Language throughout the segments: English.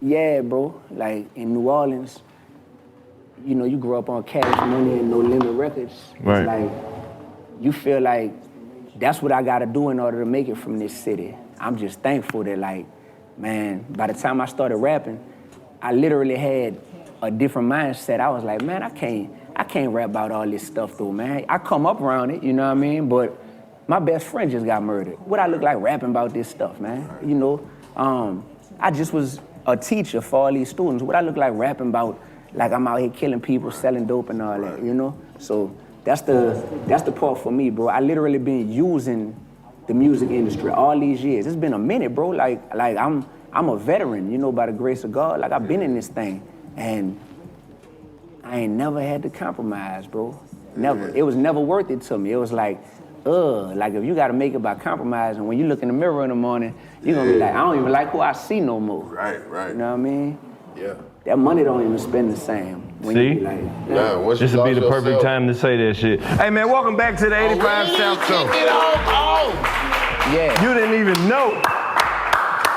Yeah, bro. Like in New Orleans, you know, you grew up on Cash Money and No Limit Records. Right. It's like, you feel like that's what I gotta do in order to make it from this city. I'm just thankful that, like, man, by the time I started rapping, I literally had a different mindset. I was like, man, I can't rap about all this stuff though, man. I come up around it, you know what I mean? But my best friend just got murdered. What I look like rapping about this stuff, man? You know, I just was a teacher for all these students. What I look like rapping about, like I'm out here killing people, selling dope and all that, you know? So that's the part for me, bro. I literally been using the music industry all these years. It's been a minute, bro. Like I'm a veteran, you know, by the grace of God. Like I've been in this thing, and I ain't never had to compromise, bro. Never. It was never worth it to me. It was like if you gotta make it by compromising, when you look in the mirror in the morning, you're gonna be like, I don't even like who I see no more. Right. You know what I mean? Yeah. That money don't even spend the same. When See? You be like, yeah. This would be the perfect time to say that shit. Hey man, welcome back to the 85 South Show. Yeah. You didn't even know.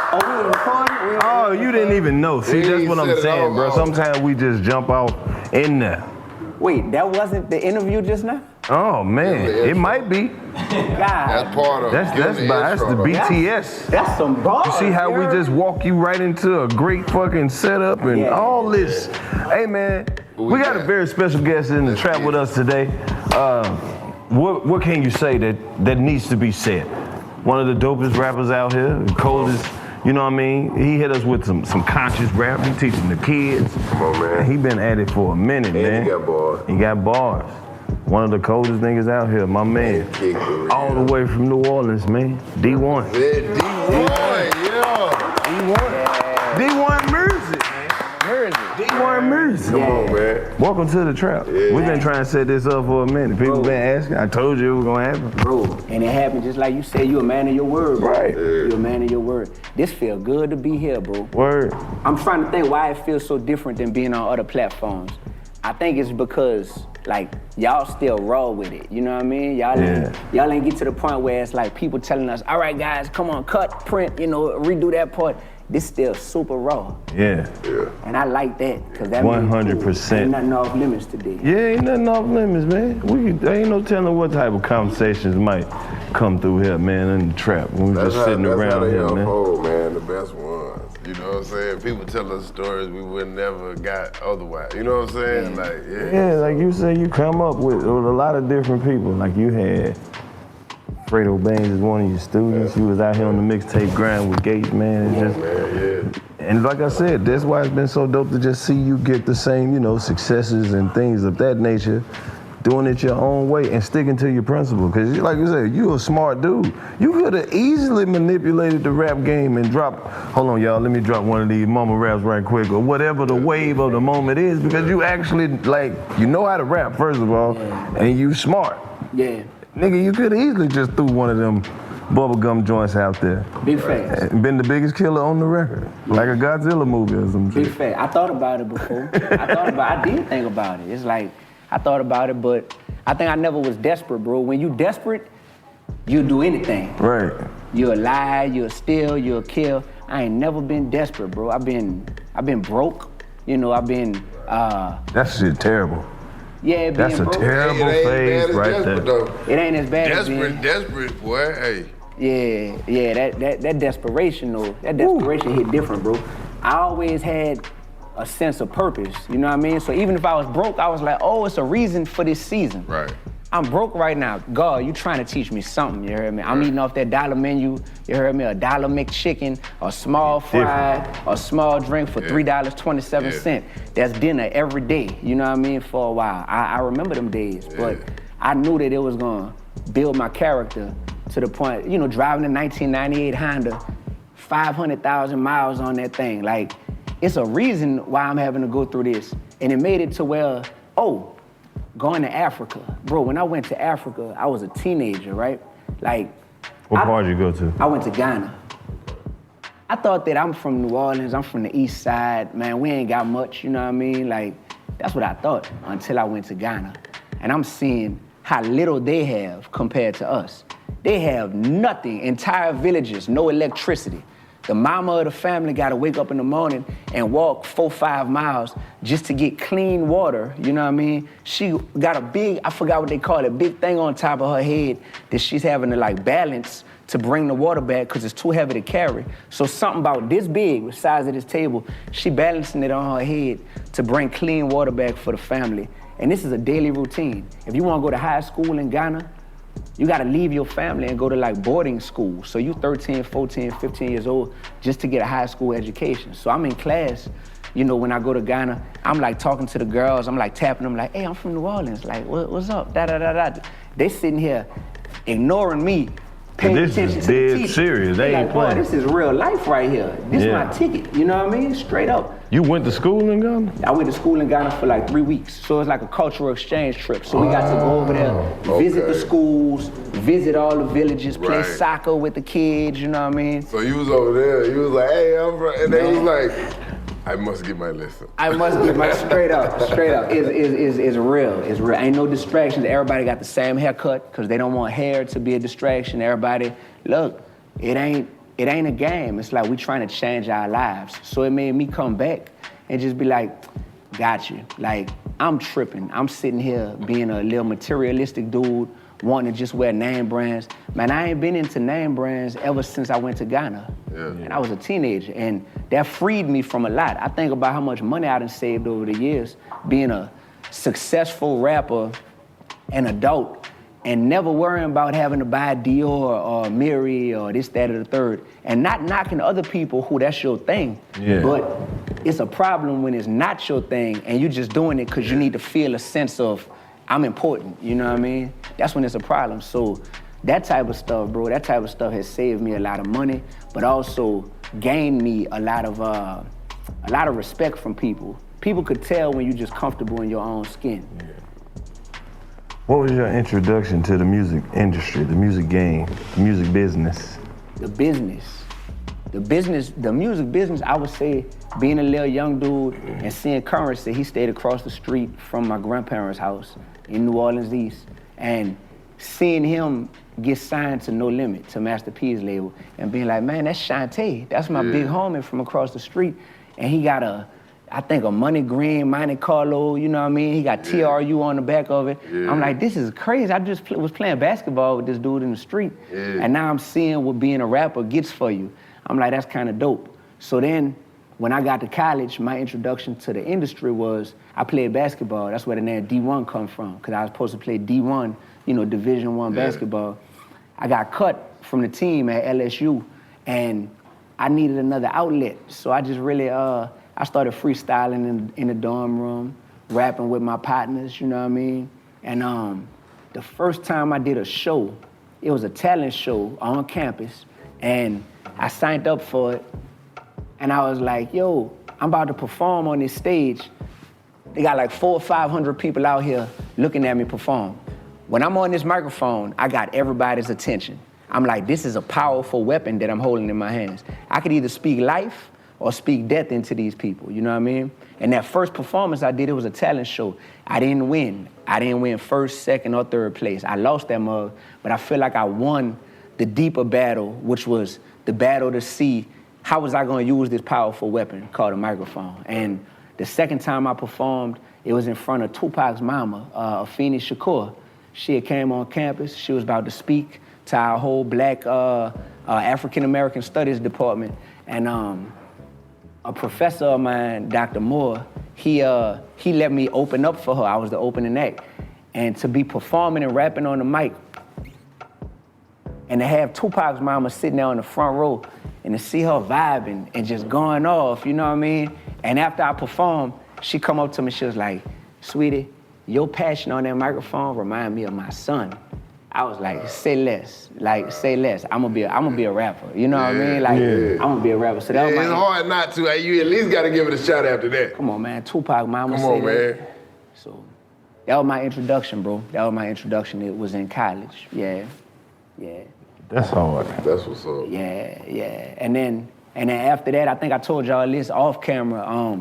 Oh, we were recording? Oh, you didn't even know. See, that's what I'm saying, bro. Sometimes we just jump out in there. Wait, that wasn't the interview just now? Oh man, it might be. God. That's part of That's the BTS. That's some bars. You see how we just walk you right into a great fucking setup and all this. Hey man, we got a very special guest in the trap with us today. What can you say that needs to be said? One of the dopest rappers out here, the coldest. You know what I mean? He hit us with some conscious rap. He teaching the kids. Come on, man. And he been at it for a minute, man. He got bars. He got bars. One of the coldest niggas out here, my man. All the way from New Orleans, man. D1. D1, yeah. D1 music, man. D1 music. Come on, man. Welcome to the trap. Yeah. We've been trying to set this up for a minute. People been asking. I told you it was gonna happen. Bro, and it happened just like you said, you a man of your word, bro. Right. You a man of your word. This feel good to be here, bro. Word. I'm trying to think why it feels so different than being on other platforms. I think it's because, like, y'all still raw with it, you know what I mean? Y'all ain't get to the point where it's like people telling us, all right, guys, come on, cut, print, you know, redo that part. This still super raw. Yeah. And I like that, because that 100%. Ain't nothing off limits today. Yeah, ain't nothing off limits, man. There ain't no telling what type of conversations might come through here, man, in the trap. When we just sitting around here, man. Oh, man, the best ones. You know what I'm saying? People tell us stories we would never got otherwise. You know what I'm saying? Like, Yeah, like you said, you come up with a lot of different people. Like you had Fredo Baines as one of your students. You was out here on the mixtape grind with Gates, man. And like I said, that's why it's been so dope to just see you get the same, you know, successes and things of that nature, doing it your own way and sticking to your principle. Because like you said, you a smart dude. You could have easily manipulated the rap game and hold on y'all, let me drop one of these mama raps right quick, or whatever the wave of the moment is, because you actually, like, you know how to rap, first of all, and you smart. Yeah. Nigga, you could have easily just threw one of them bubblegum joints out there. Big facts. Been the biggest killer on the record. Like a Godzilla movie or some shit. Big fact. I thought about it before. I did think about it. It's like, I thought about it, but I think I never was desperate, bro. When you desperate, you'll do anything. Right. You'll lie, you'll steal, you'll kill. I ain't never been desperate, bro. I've been broke. You know, I've been That shit terrible. Yeah, that's a broke. terrible phase right there. It ain't as bad as being desperate, boy. Hey. Yeah, that desperation though, that desperation hit different, bro. I always had a sense of purpose, you know what I mean? So even if I was broke, I was like, oh, it's a reason for this season. Right. I'm broke right now. God, you trying to teach me something, you heard me? I'm eating off that dollar menu, you heard me? $1 McChicken, a small fry, a small drink for $3.27. That's dinner every day, you know what I mean, for a while. I remember them days, but I knew that it was gonna build my character to the point, you know, driving a 1998 Honda, 500,000 miles on that thing. Like, it's a reason why I'm having to go through this. And it made it to where, going to Africa. Bro, when I went to Africa, I was a teenager, right? Like, what part did you go to? I went to Ghana. I thought that I'm from New Orleans, I'm from the east side, man, we ain't got much, you know what I mean? Like, that's what I thought until I went to Ghana. And I'm seeing how little they have compared to us. They have nothing, entire villages, no electricity. The mama of the family got to wake up in the morning and walk 4-5 miles just to get clean water, you know what I mean? She got a big, I forgot what they call it, big thing on top of her head that she's having to like balance to bring the water back because it's too heavy to carry. So something about this big, the size of this table, she balancing it on her head to bring clean water back for the family. And this is a daily routine. If you want to go to high school in Ghana, you gotta leave your family and go to like boarding school. So you 13, 14, 15 years old just to get a high school education. So I'm in class, you know, when I go to Ghana, I'm like talking to the girls, I'm like tapping them like, hey, I'm from New Orleans, like, what's up, da-da-da-da. They sitting here ignoring me, paying attention to the teacher. Serious, they ain't like, playing. boy, this is real life right here. This is my ticket, you know what I mean? Straight up. You went to school in Ghana? I went to school in Ghana for like 3 weeks. So it's like a cultural exchange trip. So we got to go over there, visit the schools, visit all the villages, play soccer with the kids, you know what I mean? So you was over there, you was like, hey, I'm from, and they was like, I must get my lesson. I must get my, straight up. It's real, it's real. Ain't no distractions. Everybody got the same haircut because they don't want hair to be a distraction. Everybody, look, it ain't a game. It's like we trying to change our lives. So it made me come back and just be like, got you. Like, I'm tripping. I'm sitting here being a little materialistic dude, wanting to just wear name brands. Man, I ain't been into name brands ever since I went to Ghana. Yeah. And I was a teenager, and that freed me from a lot. I think about how much money I done saved over the years being a successful rapper, an adult, and never worrying about having to buy Dior or Miri or this, that, or the third. And not knocking other people who that's your thing. Yeah. But it's a problem when it's not your thing and you just doing it because you need to feel a sense of, I'm important, you know what I mean? That's when it's a problem. So that type of stuff, bro, that type of stuff has saved me a lot of money, but also gained me a lot of respect from people. People could tell when you're just comfortable in your own skin. Yeah. What was your introduction to the music industry, the music game, the music business? The music business, I would say, being a little young dude and seeing Karlous, he stayed across the street from my grandparents' house in New Orleans East, and seeing him get signed to No Limit, to Master P's label, and being like, man, that's Shantae. That's my big homie from across the street. And he got I think a money green, Monte Carlo, you know what I mean? He got TRU on the back of it. Yeah. I'm like, this is crazy. I just was playing basketball with this dude in the street, and now I'm seeing what being a rapper gets for you. I'm like, that's kind of dope. So then, when I got to college, my introduction to the industry was, I played basketball. That's where the name D1 come from, because I was supposed to play D1, you know, Division I basketball. I got cut from the team at LSU, and I needed another outlet. So I just really, I started freestyling in the dorm room, rapping with my partners, you know what I mean? And the first time I did a show, it was a talent show on campus, and I signed up for it, and I was like, yo, I'm about to perform on this stage. They got like 400 or 500 people out here looking at me perform. When I'm on this microphone, I got everybody's attention. I'm like, this is a powerful weapon that I'm holding in my hands. I could either speak life or speak death into these people, you know what I mean? And that first performance I did, it was a talent show. I didn't win. I didn't win first, second, or third place. I lost that mug, but I feel like I won the deeper battle, which was the battle to see how was I gonna use this powerful weapon called a microphone. And the second time I performed, it was in front of Tupac's mama, Afeni Shakur. She had came on campus. She was about to speak to our whole black African-American studies department. And a professor of mine, Dr. Moore, he let me open up for her. I was the opening act. And to be performing and rapping on the mic, and to have Tupac's mama sitting there on the front row, and to see her vibing and just going off, you know what I mean? And after I performed, she come up to me, she was like, sweetie, your passion on that microphone remind me of my son. I was like, say less, I'm gonna be a rapper, you know what I mean? Like, I'm gonna be a rapper. So that was it's hard not to, you at least gotta give it a shot after that. Come on, man, Tupac mama said that. Come on, man. So that was my introduction, bro. That was my introduction. It was in college, yeah. That's hard. That's what's up. Yeah. And then after that, I think I told y'all this off camera.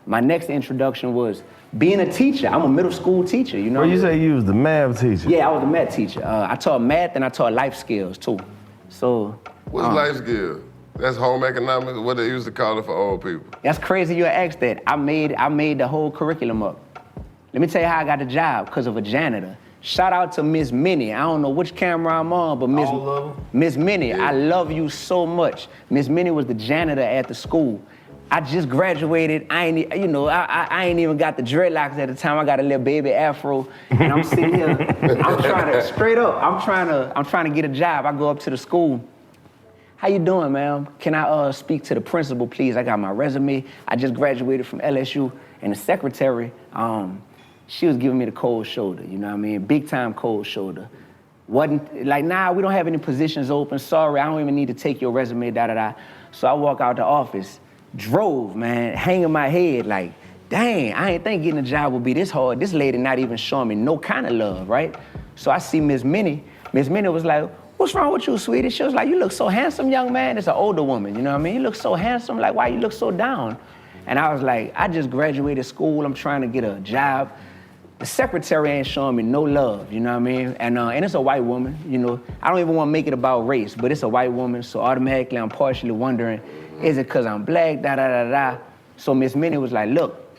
My next introduction was being a teacher. I'm a middle school teacher, you know? Well, you say you was the math teacher. Yeah, I was a math teacher. I taught math and I taught life skills too. So. What's life skills? That's home economics, what they used to call it for old people. That's crazy you asked that. I made the whole curriculum up. Let me tell you how I got the job, because of a janitor. Shout out to Miss Minnie. I don't know which camera I'm on, but Miss Minnie, I love you so much. Miss Minnie was the janitor at the school. I just graduated. I ain't even got the dreadlocks at the time. I got a little baby afro, and I'm sitting here. I'm trying to get a job. I go up to the school. How you doing, ma'am? Can I speak to the principal, please? I got my resume. I just graduated from LSU, and the secretary, she was giving me the cold shoulder, you know what I mean? Big time cold shoulder. Wasn't like, nah, we don't have any positions open. Sorry, I don't even need to take your resume, da-da-da. So I walk out the office, drove, man, hanging my head like, dang, I ain't think getting a job would be this hard. This lady not even showing me no kind of love, right? So I see Miss Minnie. Miss Minnie was like, what's wrong with you, sweetie? She was like, you look so handsome, young man. It's an older woman, you know what I mean? You look so handsome, like, why you look so down? And I was like, I just graduated school. I'm trying to get a job. The secretary ain't showing me no love, you know what I mean? And it's a white woman, you know. I don't even want to make it about race, but it's a white woman, so automatically I'm partially wondering, is it because I'm black, da-da-da-da? So Miss Minnie was like, look,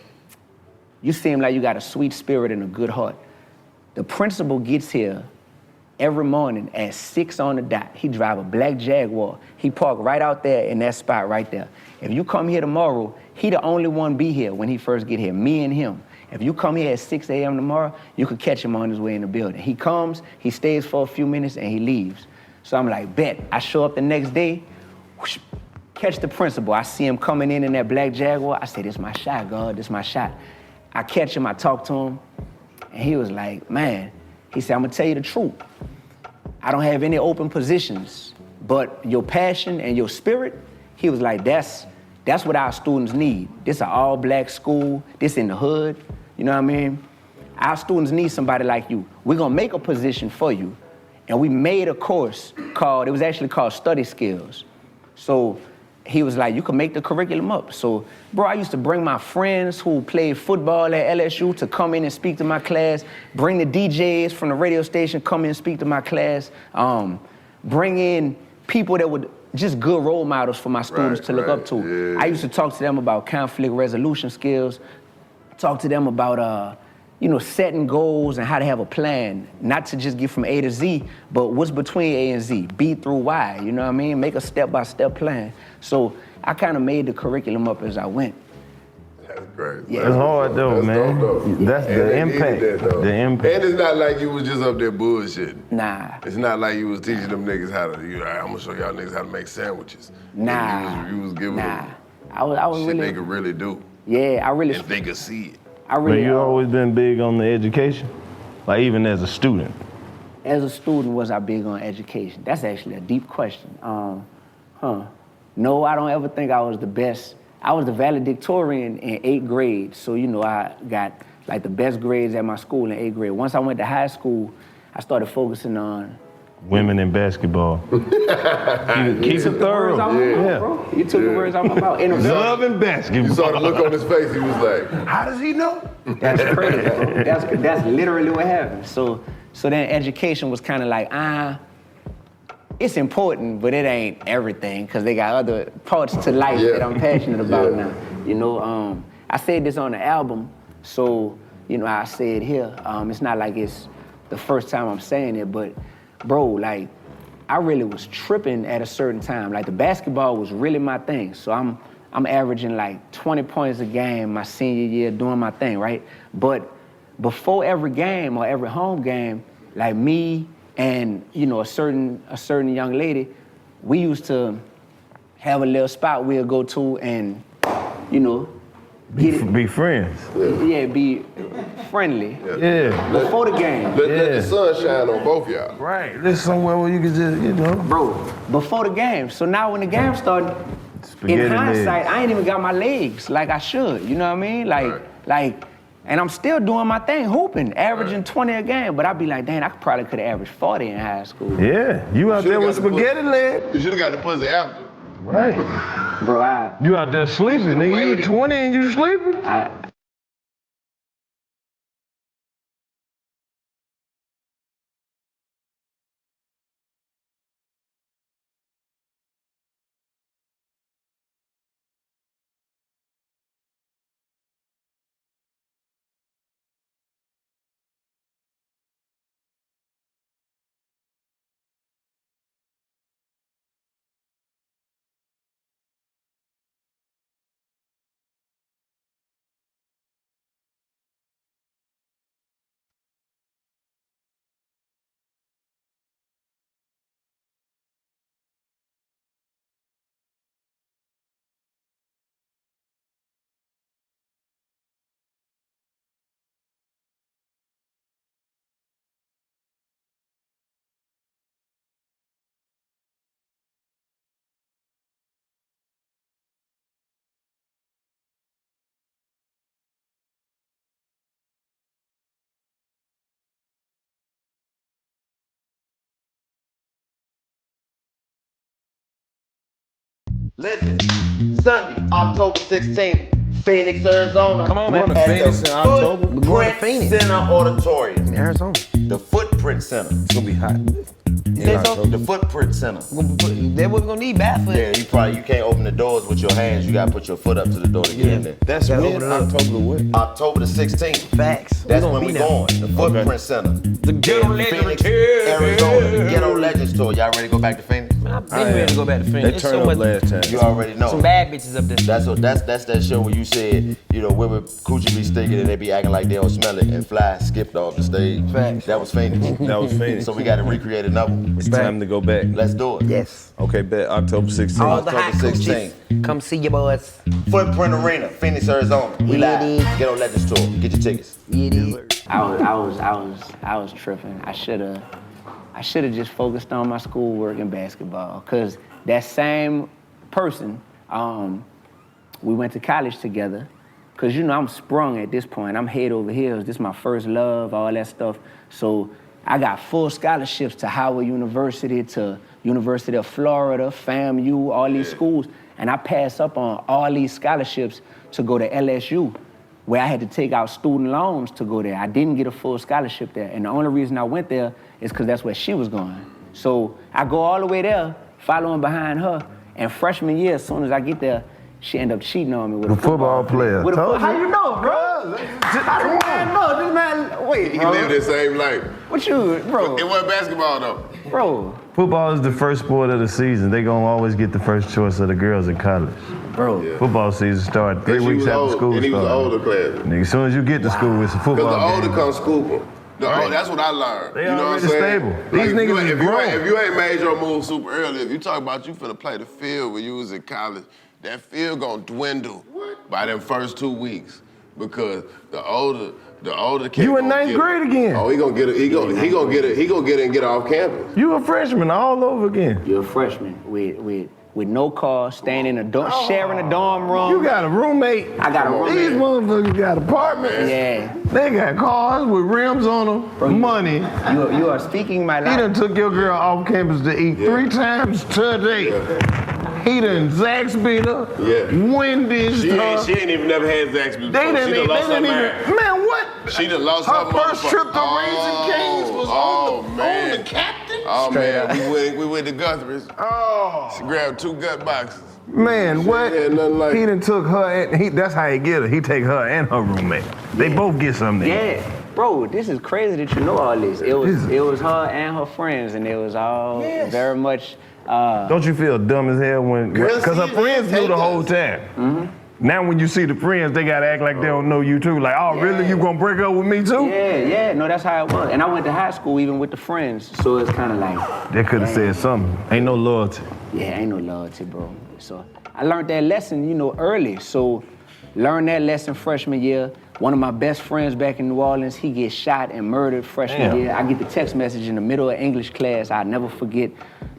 you seem like you got a sweet spirit and a good heart. The principal gets here every morning at 6 on the dot. He drive a black Jaguar. He park right out there in that spot right there. If you come here tomorrow, he the only one be here when he first get here, me and him. If you come here at 6 a.m. tomorrow, you could catch him on his way in the building. He comes, he stays for a few minutes, and he leaves. So I'm like, bet. I show up the next day, whoosh, catch the principal. I see him coming in that black Jaguar. I say, this my shot, God, this my shot. I catch him, I talk to him, and he was like, man, he said, I'm gonna tell you the truth. I don't have any open positions, but your passion and your spirit, he was like, that's what our students need. This an all-black school, this in the hood, you know what I mean? Our students need somebody like you. We're gonna make a position for you. And we made a course it was actually called Study Skills. So he was like, you can make the curriculum up. So, bro, I used to bring my friends who played football at LSU to come in and speak to my class, bring the DJs from the radio station, come in and speak to my class, bring in people that would just good role models for my students to look up to. Yeah. I used to talk to them about conflict resolution skills, talk to them about, setting goals and how to have a plan, not to just get from A to Z, but what's between A and Z, B through Y, you know what I mean? Make a step-by-step plan. So I kind of made the curriculum up as I went. That's great. Yeah. That's hard though, man. That's the impact. The impact. And it's not like you was just up there bullshitting. Nah. It's not like you was teaching them niggas how to, I'm gonna show y'all niggas how to make sandwiches. Nah. You was giving them I was shit really, they could really do. Yeah, I really. If they could see it. But you always been big on the education? Like even as a student? As a student, was I big on education? That's actually a deep question. No, I don't ever think I was the best. I was the valedictorian in 8th grade. So, I got like the best grades at my school in 8th grade. Once I went to high school, I started focusing on women in basketball. Keep it thorough. Bro. You took the words out my mouth. Love and basketball. You saw the look on his face. He was like, how does he know? That's crazy, bro. That's literally what happened. So then education was kind of like, it's important, but it ain't everything, because they got other parts to life that I'm passionate about now. I said this on the album, so, I say it here. It's not like it's the first time I'm saying it, but bro, like, I really was tripping at a certain time. Like, the basketball was really my thing. So I'm averaging like 20 points a game my senior year doing my thing, right? But before every game or every home game, like me and, a certain young lady, we used to have a little spot we'll go to and, be friends. Yeah, be friendly. Yeah. Before the game. Let the sun shine on both y'all. Right. There's somewhere where you can just, Bro, before the game. So now when the game started, in hindsight, I ain't even got my legs like I should. You know what I mean? Like, and I'm still doing my thing, hooping, averaging 20 a game. But I'd be like, dang, I probably could have averaged 40 in high school. Yeah, you out there with spaghetti legs. You should have got the pussy after. Right. Bro, you out there sleeping, nigga. You 20 and you sleeping? Listen, Sunday, October 16th, Phoenix, Arizona. Come on, man. At Phoenix the in October. We're going to Footprint Phoenix. Center Auditorium. Arizona. The Footprint Center. It's gonna be hot. You say so? The Footprint Center. That's what we're gonna need barefoot. Yeah, you can't open the doors with your hands. You gotta put your foot up to the door to get in there. That's when October the what? October the 16th. Facts. That's when we going. The Footprint Center. The Ghetto Legends Phoenix, Arizona. The Ghetto Legends tour. Y'all ready to go back to Phoenix? I've been ready to go back to Phoenix. They There's turned so up much, last time. You already know. some bad bitches up there. That's that show where you said, you know, women coochie be stinking and they be acting like they don't smell it and Fly skipped off the stage. Facts. That was Phoenix. That was Phoenix. So we gotta recreate another one. It's time to go back. Let's do it. Yes. Okay, bet October 16th. All the hot October coochies. 16th. Come see your boys. Footprint Arena, Phoenix, Arizona. We Yeah, live. Ghetto Legends tour. Get your tickets. I was tripping. I should have just focused on my schoolwork and basketball. Cause that same person, we went to college together. Cause you know I'm sprung at this point. I'm head over heels. This is my first love, all that stuff. So I got full scholarships to Howard University, to University of Florida, FAMU, all these schools. And I passed up on all these scholarships to go to LSU, where I had to take out student loans to go there. I didn't get a full scholarship there. And the only reason I went there is because that's where she was going. So I go all the way there, following behind her. And freshman year, as soon as I get there, she ended up cheating on me with a football player. With Told how you. you know, bro? How do man know? This man, wait, He bro. lived the same life. What you, bro? It wasn't basketball though. Bro, Football is the first sport of the season. They gonna always get the first choice of the girls in college. bro. Yeah. Football season started 3 And she weeks was after old, school and he was started. older class. Nigga, as soon as you get to school, it's a Because football the older game. comes scoop them. That's what I learned. They you know what I'm already saying? stable. Like, These if niggas you, is if, you grown. ain't, if you ain't made your move super early, if you talk about you finna play the field when you was in college, that field gonna dwindle by them first 2 weeks because the older kid. You in gonna ninth get it. grade again. Oh, he gonna get it. He gonna get it. He gonna get it and get off campus. You a freshman all over again. You're a freshman with no car, staying in a dorm, sharing a dorm room. You got a roommate. I got a These roommate. motherfuckers got apartments. Yeah. They got cars with rims on them, money. You are speaking my He life. done took your girl off campus to eat 3 times today. He done Zaxby'd her, Yeah. Wendy's She her. ain't even never had Zaxby's before. They didn't She done lost her even, mind. man, what? She done lost her her first motherfucker- trip to Raising Cane's was on the captain? Oh Straight man, we went to Guthrie's. Oh. She grabbed 2 gut boxes. Man, what? had nothing like He it. done took her, and that's how he get her. He take her and her roommate. They both get something. Yeah, bro, this is crazy that you know all this. It was her and her friends, and it was all very much. Don't you feel dumb as hell when, Girl, because her see, friends they knew the take whole us. time. Now when you see the friends, they gotta act like they don't know you too. Like, oh, really? You gonna break up with me too? Yeah, no, that's how it was. And I went to high school even with the friends, so it's kind of like, They could have said something. Ain't no loyalty. yeah, ain't no loyalty, bro. So I learned that lesson, early. So learned that lesson freshman year. One of my best friends back in New Orleans, he gets shot and murdered freshman Damn. year. I get the text message in the middle of English class. I'll never forget.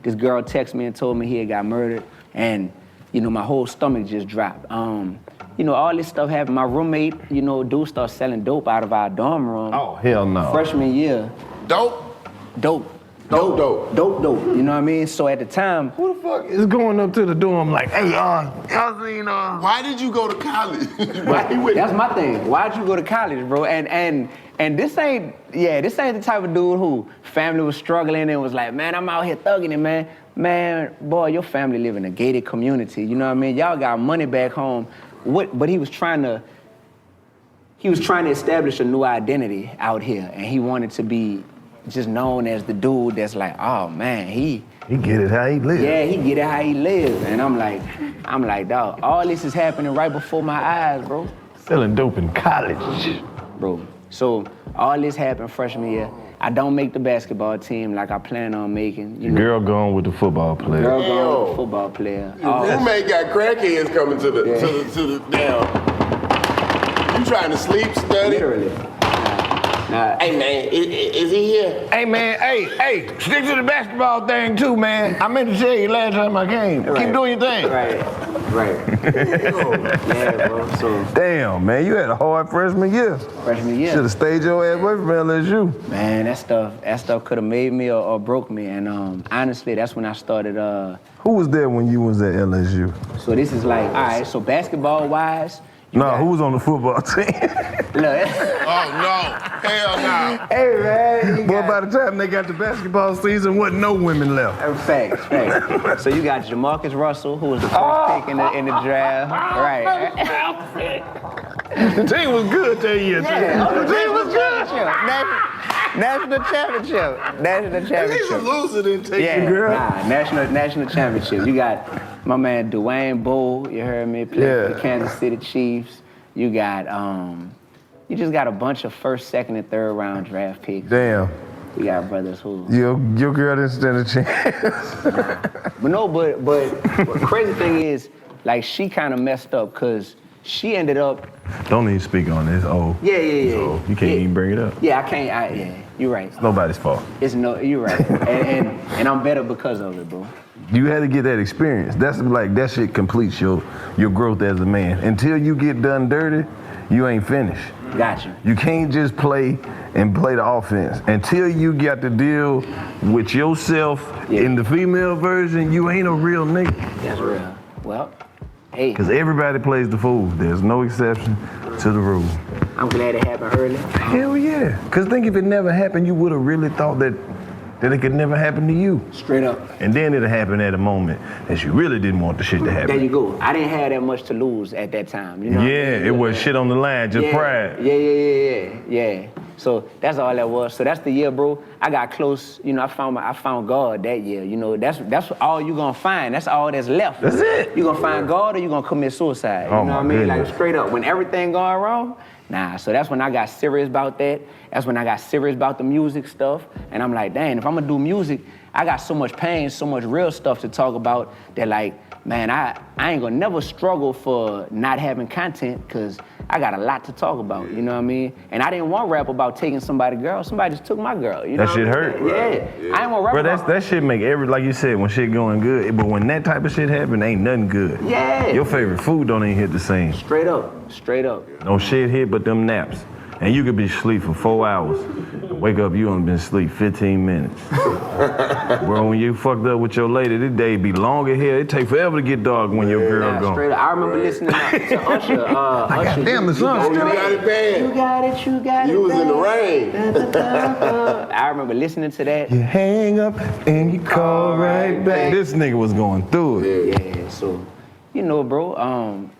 This girl texted me and told me he had got murdered. And, my whole stomach just dropped. All this stuff happened. My roommate, dude started selling dope out of our dorm room. Oh, hell no. Freshman year. Dope. Dope. Dope. You know what I mean? So at the time, Who the fuck is going up to the door? I'm like, hey, y'all seen, Why did you go to college? that's my thing. Why'd you go to college, bro? And this ain't the type of dude who family was struggling and was like, man, I'm out here thugging it, man. Man, boy, your family live in a gated community. You know what I mean? Y'all got money back home. But he was trying to establish a new identity out here, and he wanted to be just known as the dude that's like, oh man, he get it how he live. Yeah, he get it how he live. And I'm like, dog, all this is happening right before my eyes, bro. Selling dope in college. Bro, so all this happened freshman year. I don't make the basketball team like I plan on making. Girl gone with the football player. Girl going with the football player. Your roommate got crackheads coming to the down. You trying to sleep, study? Literally. Nah, Hey man, is he here? Hey, man, hey, stick to the basketball thing too, man. I meant to tell you last time I came. Right. Keep doing your thing. right. Right. Yeah, bro. So Damn, man, you had a hard freshman year. freshman year. Should have stayed your ass away from LSU. Man, that stuff could have made me or broke me. And honestly, that's when I started. Who was there when you was at LSU? So this is like, all right. So basketball wise, No, who was on the football team? look. Oh no, hell no. Hey man. Boy, by the time they got to basketball season, wasn't no women left. Facts. So you got Jamarcus Russell, who was the first pick in the draft. Right. The team was good that year, too. The team was good. National championship. At least a loser didn't take the girl. National championship. You got my man Dwayne Bowe, you heard me, play for the Kansas City Chiefs. You got, you just got a bunch of first, second, and third round draft picks. Damn. You got brothers who. Your girl didn't stand a chance. But crazy thing is, like, she kind of messed up because she ended up. Don't even speak on this. Oh. Yeah. So you can't even bring it up. Yeah, I can't. You're right. It's nobody's fault. You're right. and I'm better because of it, bro. You had to get that experience. That's like, that shit completes your growth as a man. Until you get done dirty, you ain't finished. Gotcha. You can't just play the offense. Until you got to deal with yourself in the female version, you ain't a real nigga. That's real. Well, hey. Because everybody plays the fool. There's no exception to the rule. I'm glad it happened early. Hell yeah. Because think if it never happened, you would have really thought that it could never happen to you. Straight up. And then it'll happen at a moment that you really didn't want the shit to happen. There you go. I didn't have that much to lose at that time. You know? It was shit on the line, just pride. Yeah. So that's all that was. So that's the year, bro. I got close. You know, I found God that year. You know, that's all you gonna find. That's all that's left. That's it. You gonna find God or you gonna commit suicide. You know what I mean? Goodness. Like straight up. When everything going wrong, nah. So that's when I got serious about that. That's when I got serious about the music stuff. And I'm like, dang, if I'm gonna do music, I got so much pain, so much real stuff to talk about that, like, man, I ain't gonna never struggle for not having content, because I got a lot to talk about, you know what I mean? And I didn't want to rap about taking somebody's girl. Somebody just took my girl, you know That shit what I mean? hurt. Yeah. I ain't want to rap about that shit make like you said, when shit going good, but when that type of shit happen, ain't nothing good. Yeah. Your favorite food don't even hit the same. Straight up. No shit hit but them naps. And you could be asleep for 4 hours. Wake up, you only been asleep 15 minutes. Bro, when you fucked up with your lady, this day be long as hell. It take forever to get dark when your girl gone. Straight up. I remember listening to Usher. Usher. Damn, the sun's still You got it bad. You got it. You was in the rain. I remember listening to that. You hang up and you call right back. This nigga was going through it. Yeah, so, you know, bro,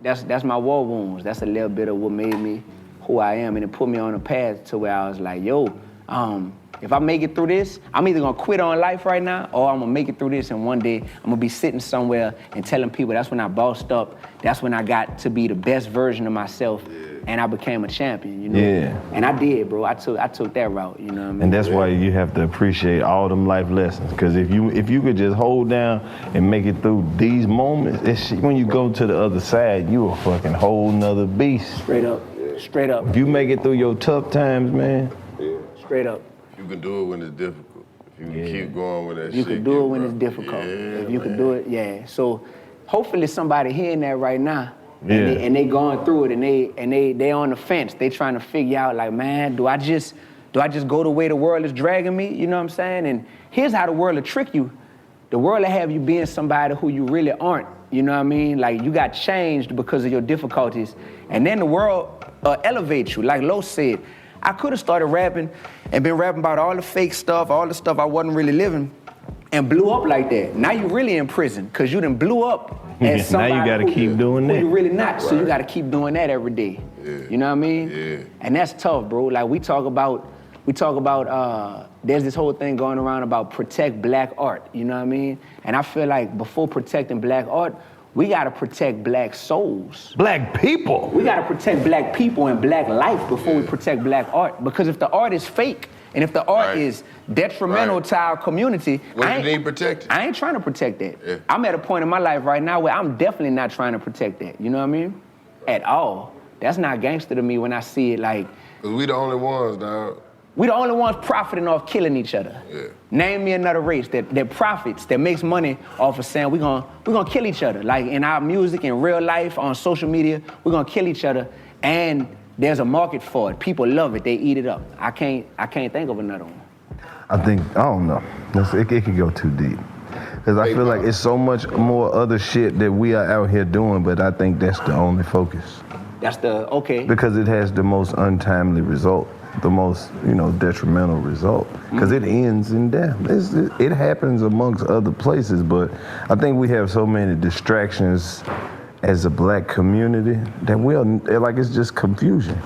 that's my war wounds. That's a little bit of what made me who I am, and it put me on a path to where I was like, yo, if I make it through this, I'm either gonna quit on life right now, or I'm gonna make it through this, and one day I'm gonna be sitting somewhere and telling people that's when I bossed up, that's when I got to be the best version of myself, and I became a champion, you know? Yeah. And I did, bro. I took that route, you know what I mean? And that's why you have to appreciate all them life lessons. Because if you could just hold down and make it through these moments, when you go to the other side, you a fucking whole nother beast. Straight up. If you make it through your tough times, man. Straight up. You can do it when it's difficult. If you can keep going with that You shit. can do it when it's difficult. If you can do it, So hopefully somebody hearing that right now, and they going through it, and they on the fence. They trying to figure out, like, man, do I just go the way the world is dragging me? You know what I'm saying? And here's how the world will trick you. The world will have you being somebody who you really aren't. You know what I mean? Like, you got changed because of your difficulties, and then the world elevates you. Like Lo said, I could have started rapping and been rapping about all the fake stuff, all the stuff I wasn't really living, and blew up like that. Now you really in prison because you done blew up as somebody now you gotta keep doing that. You're really not, so you gotta keep doing that every day. You know what I mean? Yeah. And that's tough, bro. Like we talk about, there's this whole thing going around about protect black art, you know what I mean? And I feel like before protecting black art, we gotta protect black souls. Black people. We gotta protect black people and black life before we protect black art. Because if the art is fake, and if the art is detrimental to our community, What do you need protected? I ain't trying to protect that. Yeah. I'm at a point in my life right now where I'm definitely not trying to protect that. You know what I mean? At all. That's not gangster to me when I see it like. Because we the only ones, dog. We the only ones profiting off killing each other. Yeah. Name me another race that profits, that makes money off of saying we're gonna kill each other. Like in our music, in real life, on social media, we're gonna kill each other, and there's a market for it. People love it, they eat it up. I can't think of another one. I don't know. It could go too deep. Because I feel like it's so much more other shit that we are out here doing, but I think that's the only focus. That's okay. Because it has the most untimely result, the most, detrimental result. Because it ends in death. It happens amongst other places, but I think we have so many distractions as a black community that it's just confusion.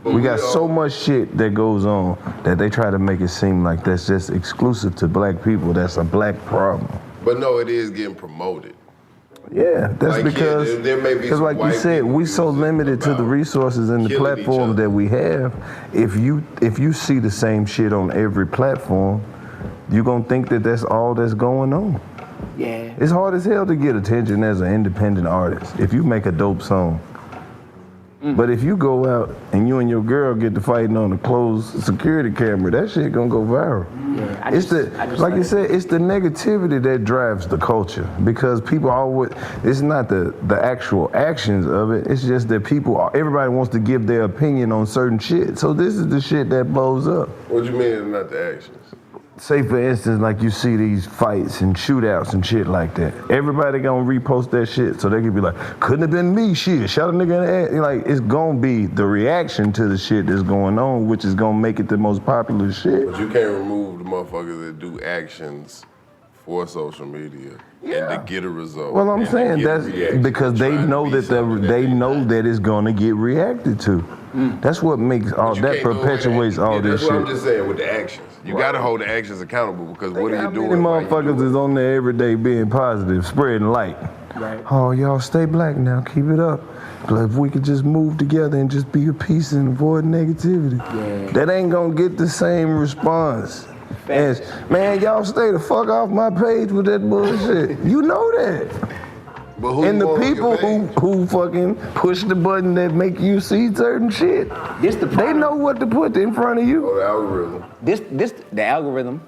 We got so much shit that goes on that they try to make it seem like that's just exclusive to black people. That's a black problem. But no, it is getting promoted. Yeah, that's because there may be some like you white said, people we so limited to the resources and the platforms that we have. If you see the same shit on every platform, you're gonna think that that's all that's going on. Yeah. It's hard as hell to get attention as an independent artist if you make a dope song. But if you go out and you and your girl get to fighting on a closed security camera, that shit gonna go viral. Yeah, like you said, it's the negativity that drives the culture, because people always, it's not the actual actions of it, it's just that everybody wants to give their opinion on certain shit. So this is the shit that blows up. What do you mean it's not the actions? Say for instance, like you see these fights and shootouts and shit like that. Everybody gonna repost that shit so they can be like, couldn't have been me, shit, shot a nigga in the ass. Like, it's gonna be the reaction to the shit that's going on, which is gonna make it the most popular shit. But you can't remove the motherfuckers that do actions for social media and to get a result. Well, I'm saying that's because they know that it's gonna get reacted to. That's what makes all that perpetuates all this shit. That's what I'm just saying with the actions. You gotta hold the actions accountable, because what are you doing? How many motherfuckers is on there every day being positive, spreading light? Right. Oh, y'all stay black now, keep it up. But if we could just move together and just be at peace and avoid negativity, that ain't gonna get the same response as, man, y'all stay the fuck off my page with that bullshit. You know that. But who and the people who fucking push the button that make you see certain shit, they know what to put in front of you. Oh, the algorithm. The algorithm.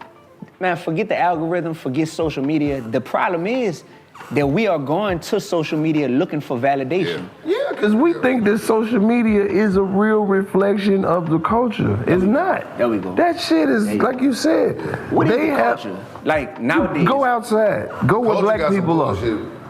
Man, forget the algorithm, forget social media. The problem is that we are going to social media looking for validation. Yeah, because we think that social media is a real reflection of the culture. It's not. There we go. That shit is, like you said, what is the culture? Like nowadays. Go outside. Go where black people are.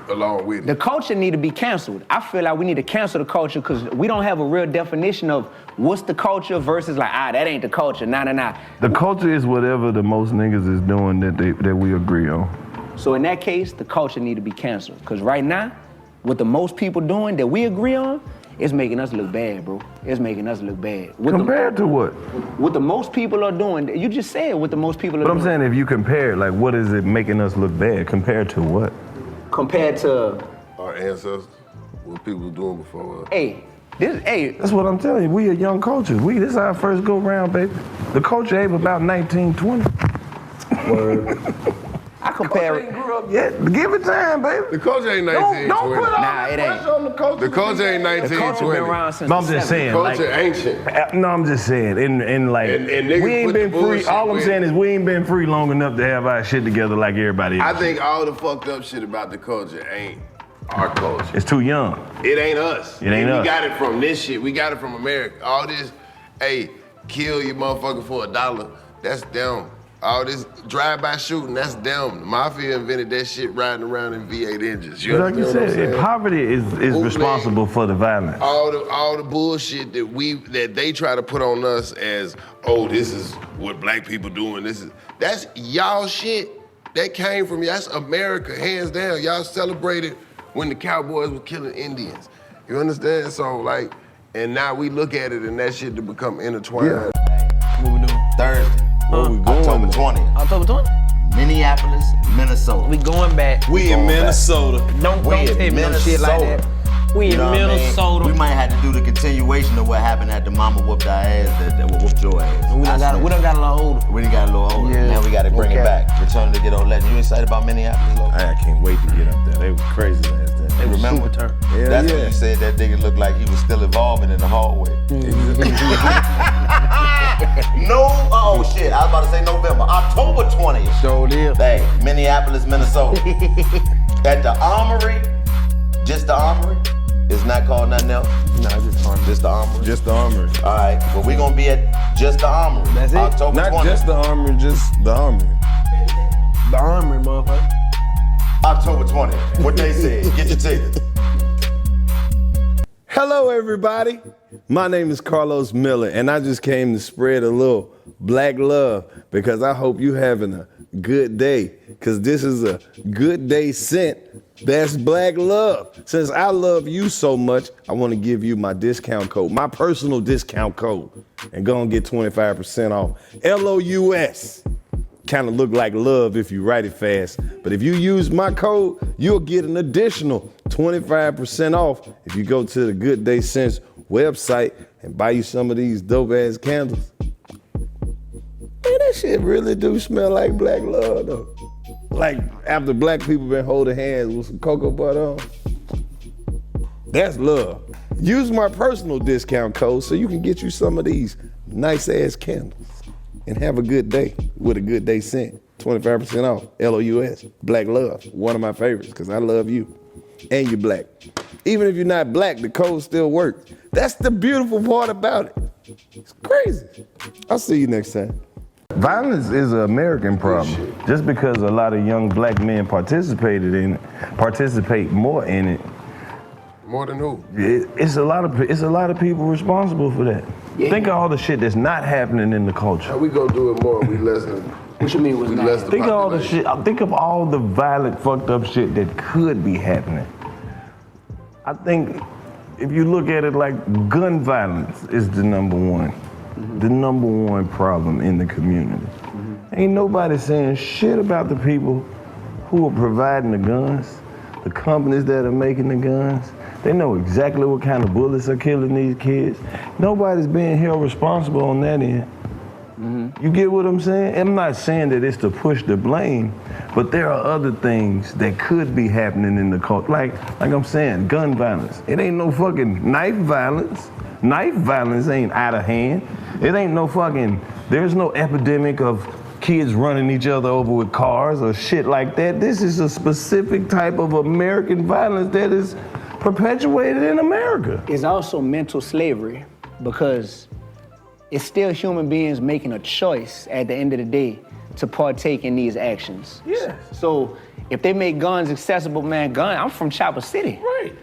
Along with it. The culture need to be canceled. I feel like we need to cancel the culture because we don't have a real definition of what's the culture versus like, that ain't the culture. Nah. The culture is whatever the most niggas is doing that we agree on. So in that case, the culture need to be canceled. Because right now, what the most people doing that we agree on, it's making us look bad, bro. It's making us look bad. Compared to what? What the most people are doing. You just said what the most people are doing. But I'm saying if you compare, like, what is it making us look bad compared to what? Compared to our ancestors, what people were doing before us. That's what I'm telling you. We a young culture. This is our first go round, baby. The culture ain't about 1920. Word. I compare. Ain't grew up yet. Give it time, baby. The culture ain't 1920. Don't put all it ain't. on the culture. The culture ain't 1920. The culture been around since I'm just saying. The culture ancient. No, I'm just saying. And we ain't been free. All I'm saying is we ain't been free long enough to have our shit together like everybody else. I think all the fucked up shit about the culture ain't our culture. It's too young. It ain't us. It ain't us. We got it from this shit. We got it from America. All this, kill your motherfucker for $1. That's them. All this drive-by shooting, that's them. The mafia invented that shit riding around in V8 engines. Like you said, poverty is responsible for the violence. All the bullshit that they try to put on us as, this is what black people doing. That's y'all shit. That came from that's America, hands down. Y'all celebrated when the cowboys were killing Indians. You understand? So and now we look at it and that shit to become intertwined. Yeah. What we doing? Thursday. Where we going? October 20th. October 20th? Minneapolis, Minnesota. We going back. We in Minnesota. Don't tell me no shit like that. We in Minnesota. We might have to do the continuation of what happened at the mama whooped our ass that whooped your ass. We done got a little older. We done got a little older. Yeah. Now we gotta bring it back. Return to get old legend. You excited about Minneapolis, Loco? I can't wait to get up there. They were crazy last time. They were Remember? super turn. That's when you said that nigga looked like he was still evolving in the hallway. No, oh shit, I was about to say November. October 20th. Sure live. Hey, Minneapolis, Minnesota. At the Armory, just the Armory. It's not called nothing else. Nah, just Armory. Just the Armory. Just the Armory. All right, well, we're gonna be at just the Armory. That's it? October Not 20th. just the Armory, just the Armory. The Armory, motherfucker. October 20th. What they said. Get your tickets. Hello, everybody. My name is Karlous Miller, and I just came to spread a little black love because I hope you having a good day, because this is a good day sent. That's black love. Since I love you so much, I want to give you my discount code, my personal discount code, and go and get 25% off. LOUS. Kind of look like love if you write it fast. But if you use my code, you'll get an additional 25% off if you go to the Good Day Sense website and buy you some of these dope ass candles. Man, that shit really do smell like black love though. Like after black people been holding hands with some cocoa butter on. That's love. Use my personal discount code so you can get you some of these nice ass candles. And have a good day with a Good Day Scent. 25% off, LOUS, black love, one of my favorites, because I love you. And you're black. Even if you're not black, the code still works. That's the beautiful part about it. It's crazy. I'll see you next time. Violence is an American problem. Just because a lot of young black men participate more in it. More than who? It's a lot of people responsible for that. Yeah. Think of all the shit that's not happening in the culture. How we gonna do it more? We less than. What you mean was not? Less than Think of all the population. shit. Think of all the violent, fucked up shit that could be happening. I think if you look at it like gun violence is the number one, the number one problem in the community. Ain't nobody saying shit about the people who are providing the guns, the companies that are making the guns. They know exactly what kind of bullets are killing these kids. Nobody's being held responsible on that end. You get what I'm saying? I'm not saying that it's to push the blame, but there are other things that could be happening in the culture. Like I'm saying, gun violence. It ain't no fucking knife violence. Knife violence ain't out of hand. It ain't no fucking, there's no epidemic of kids running each other over with cars or shit like that. This is a specific type of American violence that is perpetuated in America. It's also mental slavery because it's still human beings making a choice at the end of the day to partake in these actions. Yes. So if they make guns accessible, man, I'm from Chopper City. Right.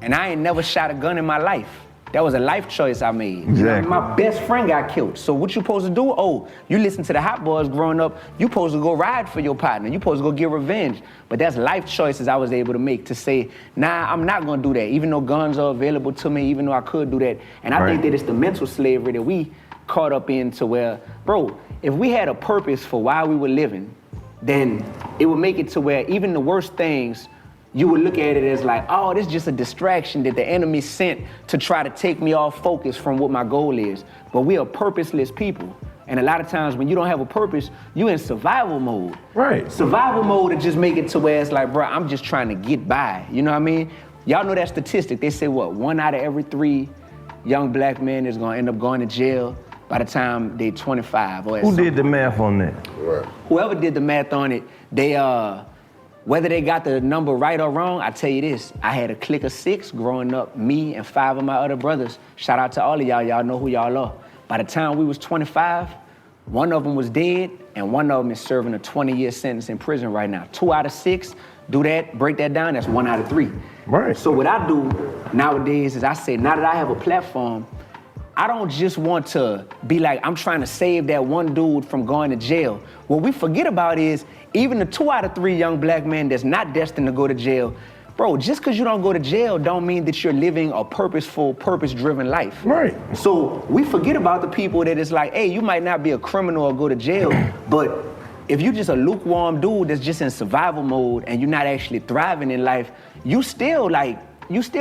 And I ain't never shot a gun in my life. That was a life choice I made. Exactly. You know, my best friend got killed. So what you supposed to do? Oh, you listen to the Hot Boys growing up, you supposed to go ride for your partner. You supposed to go get revenge. But that's life choices I was able to make to say, nah, I'm not gonna do that, even though guns are available to me, even though I could do that. And I think that it's the mental slavery that we caught up into where, bro, if we had a purpose for why we were living, then it would make it to where even the worst things, you would look at it as like, oh, this is just a distraction that the enemy sent to try to take me off focus from what my goal is. But we are purposeless people. And a lot of times when you don't have a purpose, you in survival mode. Right. Survival mode to just make it to where it's like, bro, I'm just trying to get by. You know what I mean? Y'all know that statistic. They say what, 1 out of every 3 young black men is gonna end up going to jail by the time they 25 or Who did the math on that? Right. Whoever did the math on it, they whether they got the number right or wrong, I tell you this, I had a clique of 6 growing up, me and 5 of my other brothers. Shout out to all of y'all, y'all know who y'all are. By the time we was 25, 1 of them was dead and 1 of them is serving a 20-year sentence in prison right now. 2 out of 6, do that, break that down, that's 1 out of 3. Right. So what I do nowadays is I say, now that I have a platform, I don't just want to be like, I'm trying to save that one dude from going to jail. What we forget about is even the 2 out of 3 young black men that's not destined to go to jail, bro, just because you don't go to jail don't mean that you're living a purposeful, purpose-driven life. Right. So we forget about the people that it's like, hey, you might not be a criminal or go to jail, but if you're just a lukewarm dude that's just in survival mode and you're not actually thriving in life, you still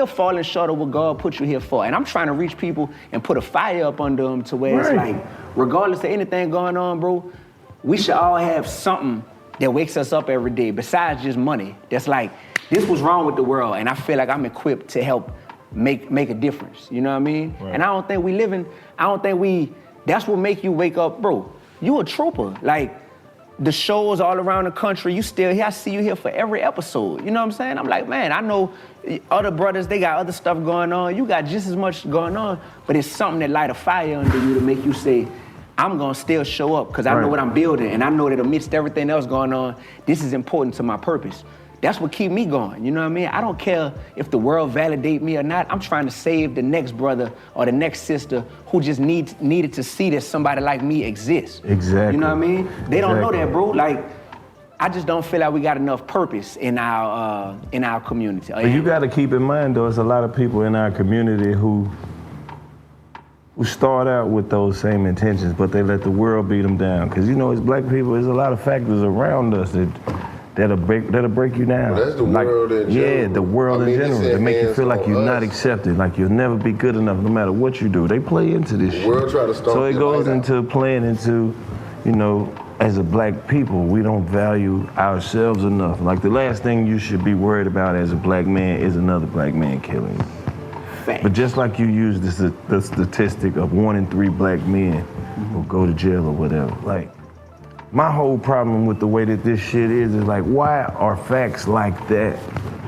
falling short of what God put you here for. And I'm trying to reach people and put a fire up under them to where it's like, regardless of anything going on, bro, we should all have something that wakes us up every day besides just money. That's like, this was wrong with the world and I feel like I'm equipped to help make a difference. You know what I mean? Right. And I don't think we That's what make you wake up, bro. You a trooper. Like, the shows all around the country, you still here. I see you here for every episode. You know what I'm saying? I'm like, man, I know other brothers, they got other stuff going on. You got just as much going on, but it's something that light a fire under you to make you say, I'm gonna still show up because I know what I'm building, and I know that amidst everything else going on, this is important to my purpose. That's what keep me going, you know what I mean? I don't care if the world validate me or not. I'm trying to save the next brother or the next sister who just needed to see that somebody like me exists. Exactly. You know what I mean? They don't know that, bro. Like, I just don't feel like we got enough purpose in our community. But you got to keep in mind, though, there's a lot of people in our community who start out with those same intentions, but they let the world beat them down. Because, you know, as black people, there's a lot of factors around us that'll break you down. Well, that's the world in general. Yeah, the world in general. To make you feel like you're not accepted, like you'll never be good enough no matter what you do. They play into this shit. The world try to stomp So it goes your light into playing into, you know, as a black people, we don't value ourselves enough. Like the last thing you should be worried about as a black man is another black man killing you. Fact. But just like you use the statistic of 1 in 3 black men will go to jail or whatever, like, my whole problem with the way that this shit is like, why are facts like that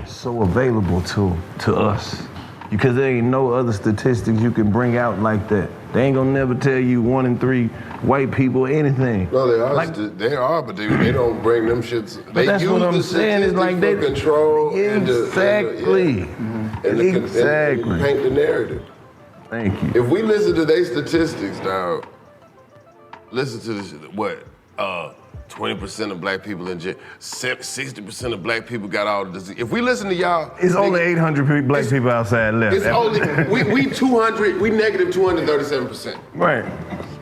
so available to us? Because there ain't no other statistics you can bring out like that. They ain't gonna never tell you 1 in 3 white people anything. No, they are. Like, They are, but they don't bring them shits. But that's what I'm saying. Is like they control exactly. And paint the narrative. Thank you. If we listen to their statistics, dog, listen to this. What? 20% of black people in jail. 60% of black people got all the disease. If we listen to y'all, it's only 800 black people outside left. It's only we 200. We negative 237%. Right.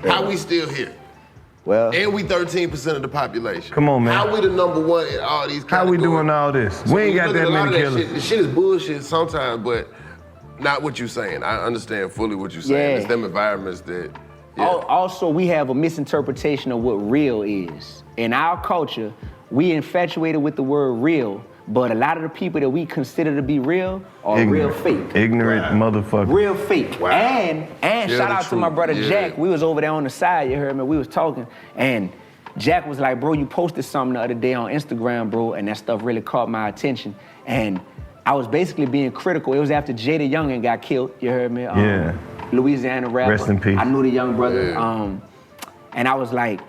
How we still here? Well, and we 13% of the population. Come on, man. How we the number one in all these categories? How we doing all this? So we ain't got that many killers. The shit is bullshit sometimes, but not what you saying. I understand fully what you're saying. Yeah. It's them environments that. Yeah. Also, we have a misinterpretation of what real is. In our culture, we infatuated with the word real, but a lot of the people that we consider to be real are real fake. Ignorant motherfuckers. Real fake. Wow. And shout out to my brother Jack. We was over there on the side, you heard me, we was talking, and Jack was like, bro, you posted something the other day on Instagram, bro, and that stuff really caught my attention. And I was basically being critical. It was after Jada Youngin got killed, you heard me? Yeah. Louisiana rapper. Rest in peace. I knew the young brother. Yeah. And I was like,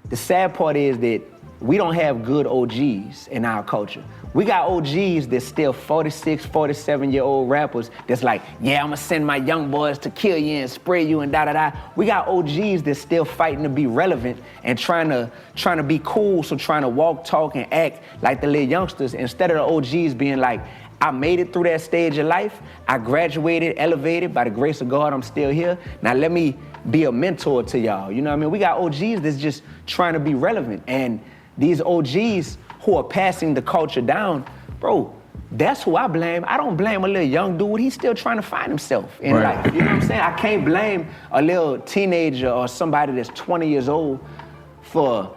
the sad part is that we don't have good OGs in our culture. We got OGs that's still 46, 47-year-old rappers that's like, yeah, I'm gonna send my young boys to kill you and spray you and da-da-da. We got OGs that's still fighting to be relevant and trying to be cool, so trying to walk, talk, and act like the little youngsters instead of the OGs being like, I made it through that stage of life. I graduated, elevated. By the grace of God, I'm still here. Now let me be a mentor to y'all. You know what I mean? We got OGs that's just trying to be relevant. And these OGs who are passing the culture down, bro, that's who I blame. I don't blame a little young dude. He's still trying to find himself in life. You know what I'm saying? I can't blame a little teenager or somebody that's 20 years old for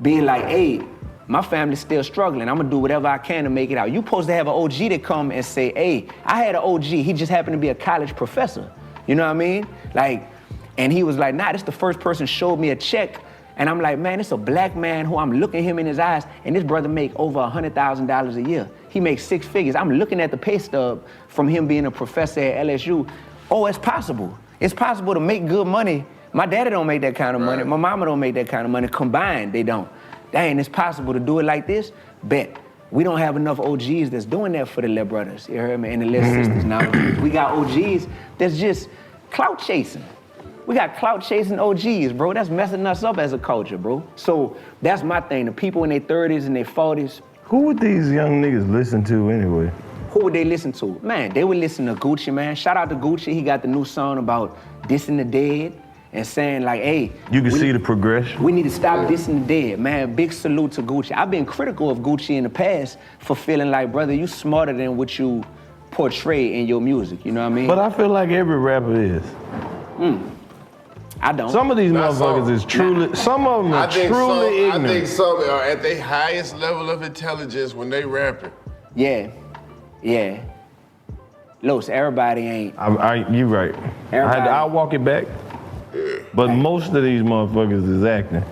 being like, hey, my family's still struggling. I'm gonna do whatever I can to make it out. You supposed to have an OG that come and say, hey, I had an OG, he just happened to be a college professor. You know what I mean? Like, and he was like, nah, this the first person showed me a check. And I'm like, man, it's a black man who I'm looking him in his eyes, and this brother make over $100,000 a year. He makes 6 figures. I'm looking at the pay stub from him being a professor at LSU. Oh, it's possible. It's possible to make good money. My daddy don't make that kind of money. My mama don't make that kind of money. Combined, they don't. Dang, it's possible to do it like this? Bet. We don't have enough OGs that's doing that for the little brothers, you heard me, and the little sisters now. We got OGs that's just clout chasing. We got clout chasing OGs, bro. That's messing us up as a culture, bro. So that's my thing. The people in their 30s and their 40s. Who would these young niggas listen to anyway? Who would they listen to? Man, they would listen to Gucci, man. Shout out to Gucci. He got the new song about dissing the dead and saying like, hey. You can see the progression. We need to stop dissing the dead, man. Big salute to Gucci. I've been critical of Gucci in the past for feeling like, brother, you smarter than what you portray in your music, you know what I mean? But I feel like every rapper is. I don't. Some of these motherfuckers is truly, some of them are truly ignorant. I think some are at their highest level of intelligence when they rapping. Yeah. Los, everybody ain't. You right. I'll walk it back. But most of these motherfuckers is acting.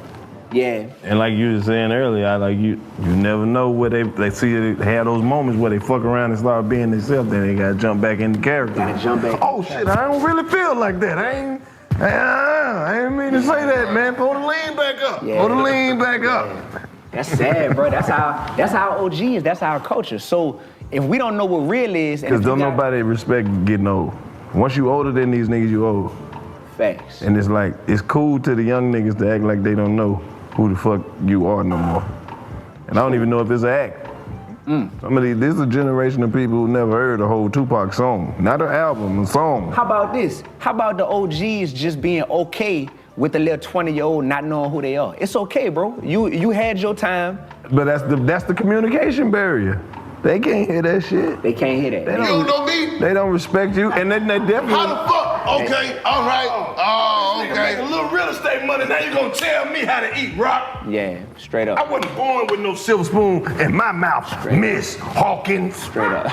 Yeah. And like you were saying earlier, you never know where they see it, have those moments where they fuck around and start being themselves, then they gotta jump back into character. Gotta jump back. Oh shit, I don't really feel like that. I ain't mean to say that, man. Pull the lean back up. Yeah. Pull the lean back up. That's sad, bro. That's how OG is. That's our culture. So if we don't know what real is, because don't nobody respect getting old. Once you older than these niggas, you old. Facts. And it's like it's cool to the young niggas to act like they don't know who the fuck you are no more. And I don't even know if it's an act. Some of these, this is a generation of people who never heard a whole Tupac song. Not an album, a song. How about this? How about the OGs just being okay with the little 20-year-old not knowing who they are? It's okay, bro. You had your time. But that's the communication barrier. They can't hear that shit. They can't hear that. You don't know me? They don't respect you, and then they definitely. How the fuck? Okay, all right. Oh, okay. Making a little real estate money. Now you gonna tell me how to eat, Rock? Yeah, straight up. I wasn't born with no silver spoon in my mouth, Miss Hawkins. Straight up.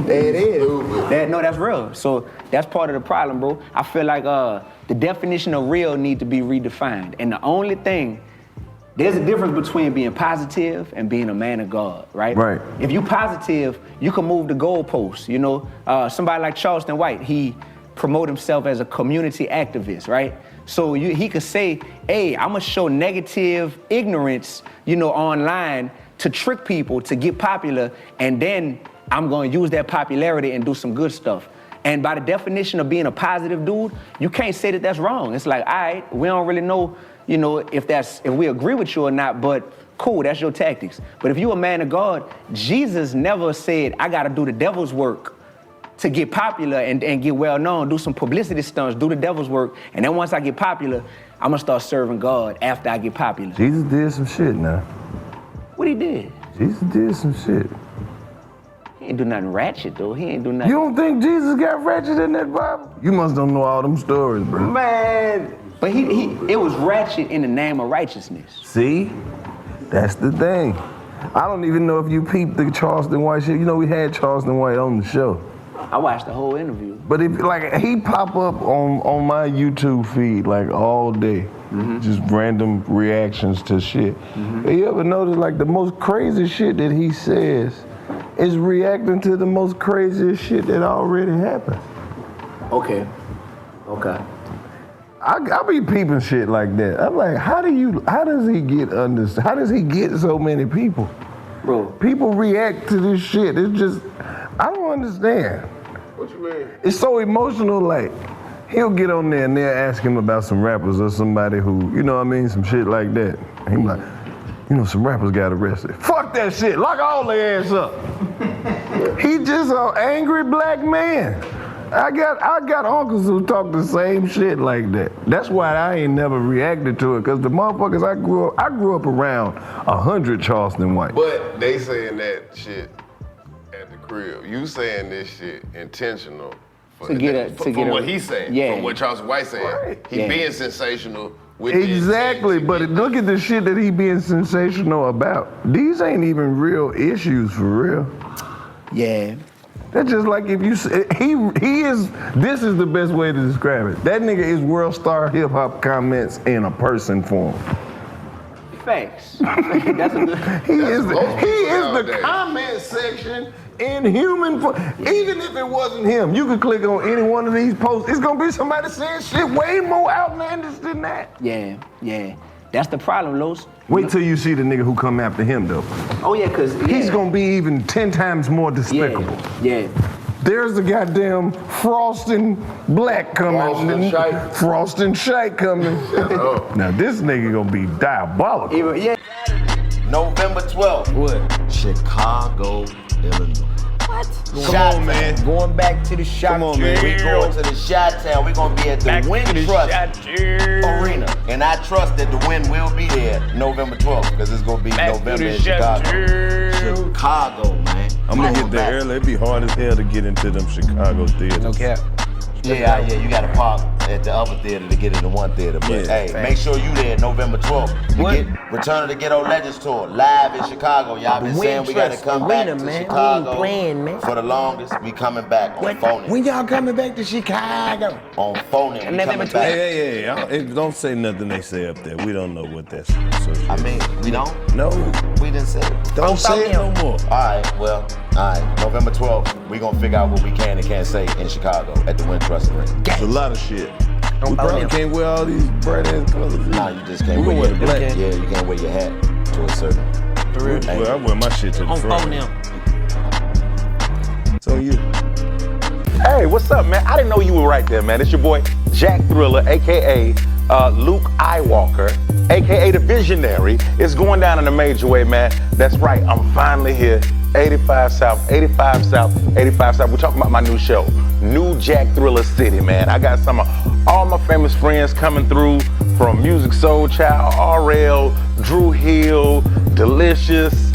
There it is. No, that's real. So that's part of the problem, bro. I feel like the definition of real need to be redefined. And the only thing, there's a difference between being positive and being a man of God, right? Right. If you positive, you can move the goalposts. You know, somebody like Charleston White, he promote himself as a community activist, right? So he could say, hey, I'm gonna show negative ignorance, online to trick people to get popular, and then I'm gonna use that popularity and do some good stuff. And by the definition of being a positive dude, you can't say that that's wrong. It's like, all right, we don't really know, if we agree with you or not, but cool, that's your tactics. But if you a man of God, Jesus never said, I gotta do the devil's work to get popular and get well known, do some publicity stunts, do the devil's work, and then once I get popular, I'm gonna start serving God after I get popular. Jesus did some shit now. What he did? Jesus did some shit. He ain't do nothing ratchet though. He ain't do nothing. You don't think Jesus got ratchet in that Bible? You must don't know all them stories, bro. Man. But it was ratchet in the name of righteousness. See? That's the thing. I don't even know if you peeped the Charleston White shit. We had Charleston White on the show. I watched the whole interview. But he pop up on my YouTube feed like all day. Just random reactions to shit. You ever notice the most crazy shit that he says is reacting to the most craziest shit that already happened? Okay. I be peeping shit like that. I'm like, how does he get so many people? Bro. People react to this shit. It's just, I don't understand. What you mean? It's so emotional, he'll get on there and they'll ask him about some rappers or somebody who, some shit like that. And he's like, some rappers got arrested. Fuck that shit, lock all their ass up. He just an angry black man. I got uncles who talk the same shit like that. That's why I ain't never reacted to it, because the motherfuckers I grew up around 100 Charleston White. But they saying that shit at the crib. You saying this shit intentional from what he's saying, from what Charleston White's saying. Right. He being sensational with exactly, but look at the shit that he being sensational about. These ain't even real issues for real. Yeah. That's just like if you say, this is the best way to describe it. That nigga is world star hip hop comments in a person form. Facts. He is the comment section in human form. Even if it wasn't him, you could click on any one of these posts. It's gonna be somebody saying shit way more outlandish than that. Yeah. That's the problem, Los. Wait till you see the nigga who come after him, though. Oh, yeah, because he's gonna be even 10 times more despicable. Yeah. There's the goddamn Frosting Black coming. Frosting Shite coming. Now this nigga gonna be diabolical. November 12th. What? Chicago, Illinois. What? Come on, man. Going back to the shot. Come on, man. We going to the Chi-Town. We're going to be at the Win Trust Arena. And I trust that the Win will be there November 12th, because it's going to be November in Chicago. Chicago, man. I'm going to get there early. It'd be hard as hell to get into them Chicago theaters. No cap. Yeah, you got to park at the other theater to get into one theater. But hey, make sure you there November 12th. Return of the Ghetto Legends Tour live in Chicago. Y'all been saying we gotta come back to Chicago for the longest. We coming back on phoning. When y'all coming back to Chicago? On phoning, we coming back. Hey, don't say nothing they say up there. We don't know what that's. I mean, we don't? No. We didn't say it. Don't say it no more. All right, November 12th, we gonna figure out what we can and can't say in Chicago at the Wintrust Arena. It's a lot of shit. We probably can't wear all these bright ass colors. Nah, you just can't wear your black. Yeah, you can't wear your hat to a certain. Well, I wear my shit to the front. So you. Hey, what's up, man? I didn't know you were right there, man. It's your boy, Jack Thriller, a.k.a. Luke Eyewalker, a.k.a. The Visionary. It's going down in a major way, man. That's right, I'm finally here. 85 South. We're talking about my new show, New Jack Thriller City, man. I got some of all my famous friends coming through from Music Soul Child, RL, Drew Hill, Delicious.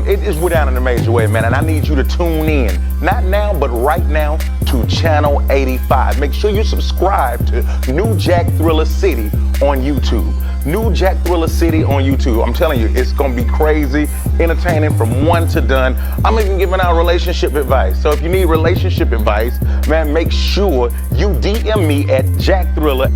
It is we're down in a major way, man, and I need you to tune in. Not now, but right now to Channel 85. Make sure you subscribe to New Jack Thriller City on YouTube. New Jack Thriller City on YouTube. I'm telling you, it's gonna be crazy, entertaining from one to done. I'm even giving out relationship advice. So if you need relationship advice, man, make sure you DM me at Jack Thriller.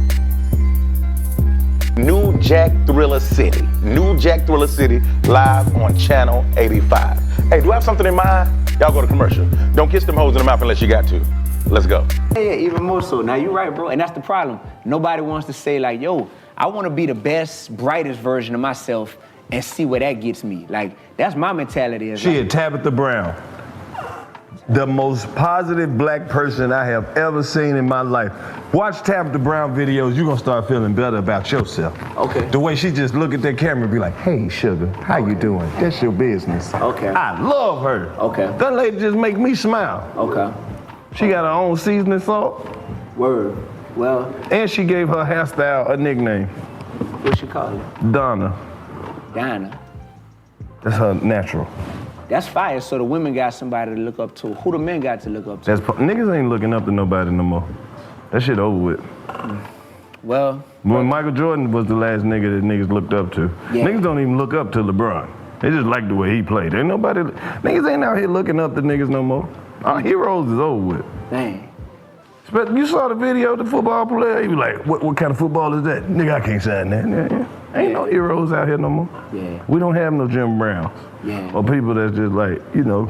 New Jack Thriller City. New Jack Thriller City live on Channel 85. Hey, do I have something in mind? Y'all go to commercial. Don't kiss them hoes in the mouth unless you got to. Let's go. Yeah, even more so. Now you're right, bro, and that's the problem. Nobody wants to say like, yo, I want to be the best, brightest version of myself and see where that gets me. Like, that's my mentality. Shit, Tabitha Brown. The most positive black person I have ever seen in my life. Watch Tabitha Brown videos, you're gonna start feeling better about yourself. Okay. The way she just look at that camera and be like, hey, sugar, how you doing? That's your business. Okay. I love her. Okay. That lady just make me smile. Okay. She got her own seasoning salt. Word. Well. And she gave her hairstyle a nickname. What she call it? Donna. Donna. That's her natural. That's fire. So the women got somebody to look up to. Who the men got to look up to? Niggas ain't looking up to nobody no more. That shit over with. Well. When Michael Jordan was the last nigga that niggas looked up to. Yeah. Niggas don't even look up to LeBron. They just like the way he played. Ain't nobody, niggas ain't out here looking up to niggas no more. Our heroes is over with. Dang. But you saw the video of the football player, you be like, what kind of football is that? Nigga, I can't sign that. Yeah. Ain't no heroes out here no more. Yeah. We don't have no Jim Browns. Yeah. Or people that's just like,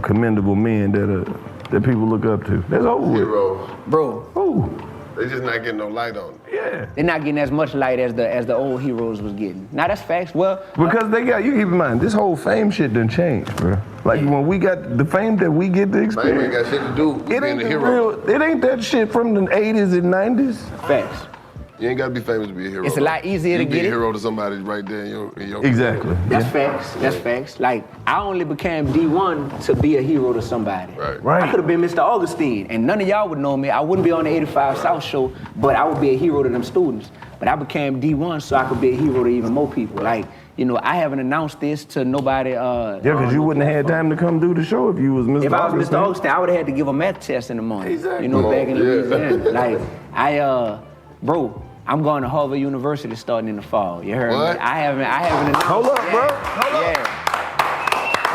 commendable men that people look up to. That's over with. Heroes. Bro. Ooh. They just not getting no light on it. Yeah. They're not getting as much light as the old heroes was getting. Now that's facts. Well, because you keep in mind, this whole fame shit done changed, bro. Like when we got the fame that we get to experience. Fame ain't got shit to do with being a hero. It ain't that shit from the 80s and 90s. Facts. You ain't gotta be famous to be a hero. It's a lot easier to You get be a it. hero to somebody right there in your Exactly. That's facts. That's facts. Like, I only became D1 to be a hero to somebody. Right. I could have been Mr. Augustine, and none of y'all would know me. I wouldn't be on the 85 South show, but I would be a hero to them students. But I became D1 so I could be a hero to even more people. Like, I haven't announced this to nobody. Yeah, because you wouldn't have had time to come do the show if you was Mr. Augustine. If I was Mr. Augustine, I would have had to give a math test in the morning. Exactly. Back in Louisiana. Like, bro, I'm going to Harvard University starting in the fall. You heard What? me? I haven't announced. Hold up, bro. Hold up.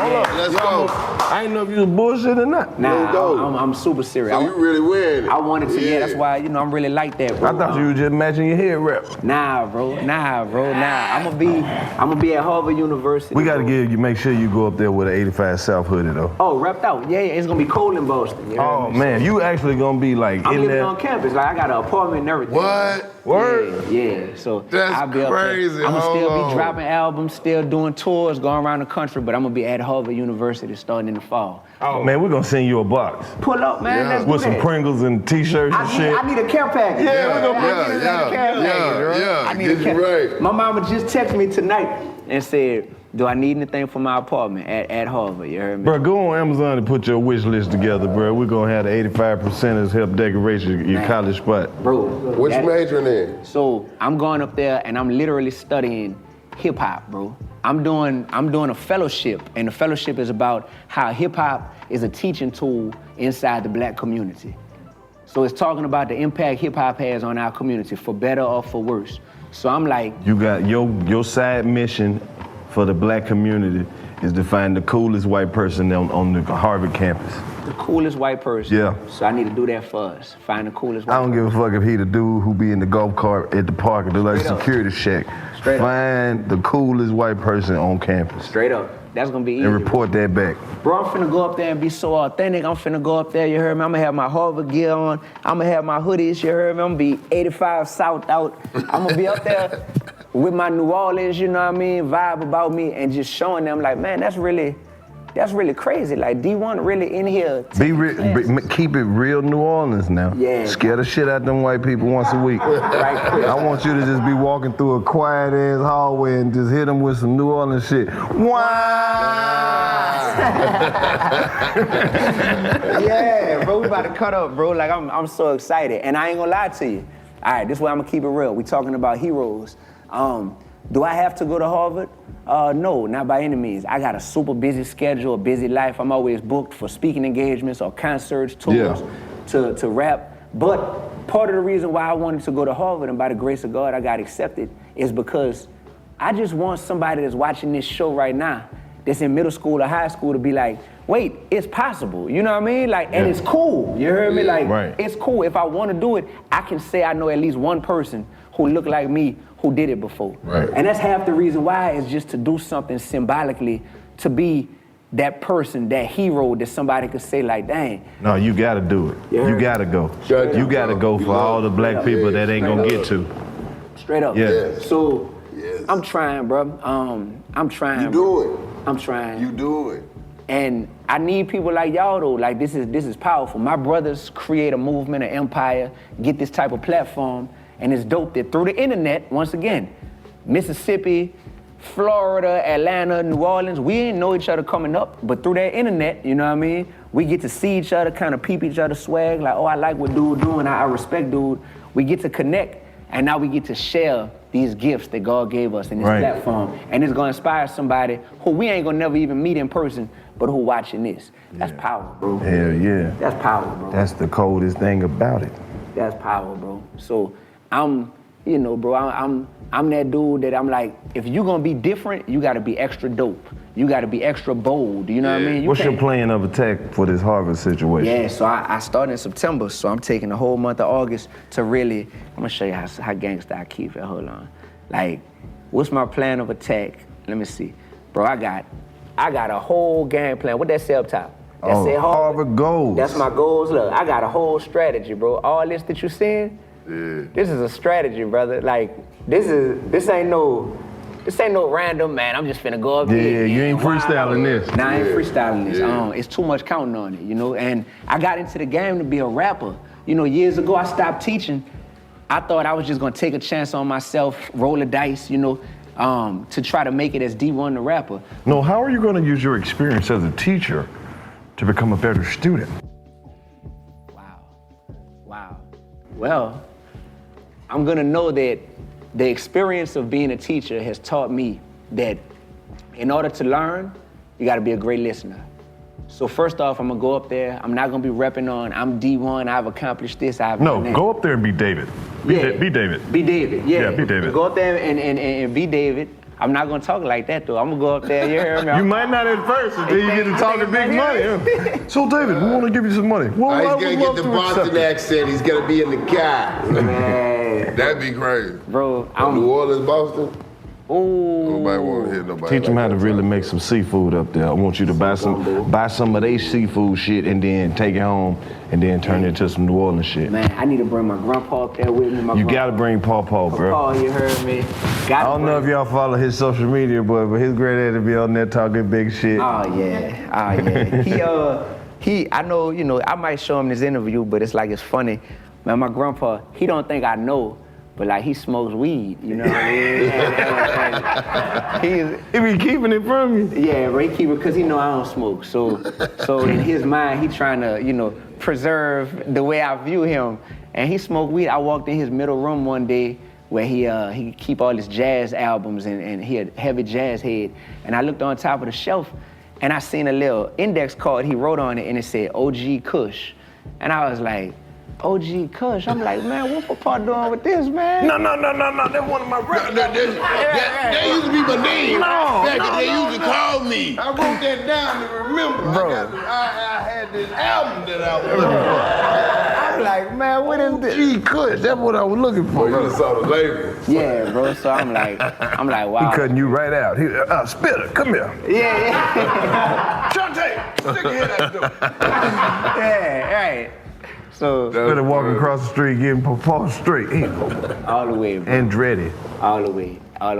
Hold up. Let's go. I didn't know if you was bullshit or not. Nah, go. I'm super serious. So you really win. I wanted to, that's why, I'm really like that, bro. I thought you were just matching your head wrap. Nah, bro. I'm gonna be at Harvard University. We gotta make sure you go up there with an 85 South hoodie though. Oh, repped out. Yeah, it's gonna be cold in Boston. Oh man, you actually gonna be like I'm in living there. on campus. Like I got an apartment and everything. What? Word? Yeah. So That's I'll be up crazy. there. I'm gonna still Hold be on. dropping albums, still doing tours, going around the country, but I'm gonna be at Harvard University starting in the fall. Oh man, we're gonna send you a box Pull up, man. Let's do with some that. Pringles and T-shirts and shit. I need a care package. Yeah, we're gonna I need a Get care. you right. My mama just texted me tonight and said, do I need anything for my apartment at Harvard? You heard me? Bro, go on Amazon and put your wish list together, bro. We're gonna have the 85%ers help decorate your college spot. Bro. Which majoring in? So I'm going up there and I'm literally studying hip hop, bro. I'm doing a fellowship, and the fellowship is about how hip hop is a teaching tool inside the black community. So it's talking about the impact hip hop has on our community, for better or for worse. So I'm like, you got your side mission for the black community is to find the coolest white person on the Harvard campus. The coolest white person. Yeah. So I need to do that for us. Find the coolest white person. I don't give a fuck if he the dude who be in the golf cart at the park and do like security check. Find the coolest white person on campus. Straight up. That's gonna be easy. And report that back. Bro, I'm finna go up there and be so authentic. I'm finna go up there, you heard me? I'm gonna have my Harvard gear on. I'm gonna have my hoodies, you heard me? I'm gonna be 85 South out. I'm gonna be up there with my New Orleans, you know what I mean? Vibe about me and just showing them like, man, that's really crazy. Like D1 really in here. Keep it real New Orleans now. Yeah. Scare the shit out them white people once a week. Right. I want you to just be walking through a quiet ass hallway and just hit them with some New Orleans shit. Yeah, bro, we about to cut up, bro. Like I'm so excited. And I ain't gonna lie to you. All right, this way I'm gonna keep it real. We talking about heroes. Do I have to go to Harvard? No, not by any means. I got a super busy schedule, a busy life. I'm always booked for speaking engagements or concerts, tours, to rap. But part of the reason why I wanted to go to Harvard, and by the grace of God I got accepted, is because I just want somebody that's watching this show right now, that's in middle school or high school, to be like, wait, it's possible. You know what I mean? Like, and it's cool. You heard me? Like, it's cool. If I want to do it, I can say I know at least one person who looked like me who did it before. Right. And that's half the reason why, is just to do something symbolically, to be that person, that hero that somebody could say like, dang. No, you gotta do it. You gotta go. You gotta go for all the black people that ain't gonna get to. Straight up. Yeah. So I'm trying, bro. I'm trying. You do it. I'm trying. You do it. And I need people like y'all though. Like this is powerful. My brothers create a movement, an empire, get this type of platform, and it's dope that through the internet, once again, Mississippi, Florida, Atlanta, New Orleans, we didn't know each other coming up, but through that internet, you know what I mean? We get to see each other, kind of peep each other's swag, like, oh, I like what dude doing, I respect dude. We get to connect, and now we get to share these gifts that God gave us in this platform. And it's gonna inspire somebody who we ain't gonna never even meet in person, but who watching this. That's power, bro. Hell yeah. That's power, bro. That's the coldest thing about it. That's power, bro. So I'm that dude that I'm like, if you gonna be different, you gotta be extra dope. You gotta be extra bold, you know what I mean? What's your plan of attack for this Harvard situation? Yeah, so I started in September, so I'm taking the whole month of August to really, I'm gonna show you how gangsta I keep it, hold on. Like, what's my plan of attack? Let me see. Bro, I got a whole game plan. What that say up top? That say Harvard goals. That's my goals, look. I got a whole strategy, bro. All this that you seeing, this is a strategy, brother. Like, this ain't no random, man, I'm just finna go up there. Yeah, you ain't freestyling this. Nah, I ain't freestyling this. It's too much counting on it, you know? And I got into the game to be a rapper. You know, years ago, I stopped teaching. I thought I was just gonna take a chance on myself, roll the dice, you know, to try to make it as D1 the rapper. No, how are you gonna use your experience as a teacher to become a better student? Wow. Well, I'm gonna know that the experience of being a teacher has taught me that in order to learn, you gotta be a great listener. So first off, I'm gonna go up there. I'm not gonna be repping on, I'm D1, I've accomplished this, I've done that. Go up there and be David. Be David. Be David, yeah. Be David. Go up there and be David. I'm not gonna talk like that though. I'm gonna go up there, you hear me? You might not at first until you get to talking big money. So David, we wanna give you some money. Well, he's gonna get the Boston accent. He's gonna be in the car. Man. That'd be crazy. Bro, New Orleans, Boston. Ooh. Nobody want to hear nobody. Teach them how to really make some seafood up there. I want you to buy some of their seafood shit and then take it home and then turn it into some New Orleans shit. Man, I need to bring my grandpa up there with me. You gotta bring Paw, bro. Paw, you heard me. I don't know if y'all follow his social media, but his granddaddy be on there talking big shit. Oh yeah. I know, you know, I might show him this interview, but it's like, it's funny. Man, my grandpa, he don't think I know, but like he smokes weed, you know what I mean? He be keeping it from you. Yeah, but he keep it because he know I don't smoke. So in his mind, he trying to, you know, preserve the way I view him. And he smoked weed. I walked in his middle room one day where he keep all his jazz albums and he had heavy jazz head. And I looked on top of the shelf and I seen a little index card he wrote on it and it said OG Kush. And I was like, OG Kush. I'm like, man, what Papa doing with this, man? No. That's one of my records. That used to be my name. They used to call me. I wrote that down to remember. Bro. I had this album that I was looking for. I'm like, man, what is this? G Kush, that's what I was looking for. You just saw the label. Yeah, bro. So I'm like, wow. He cutting you right out. Spitter, come here. Yeah. Shante, stick your head out the door. Yeah, right. So Spitter walking across the street, getting Papa straight. Here you go. all the way, bro. Andretti. All the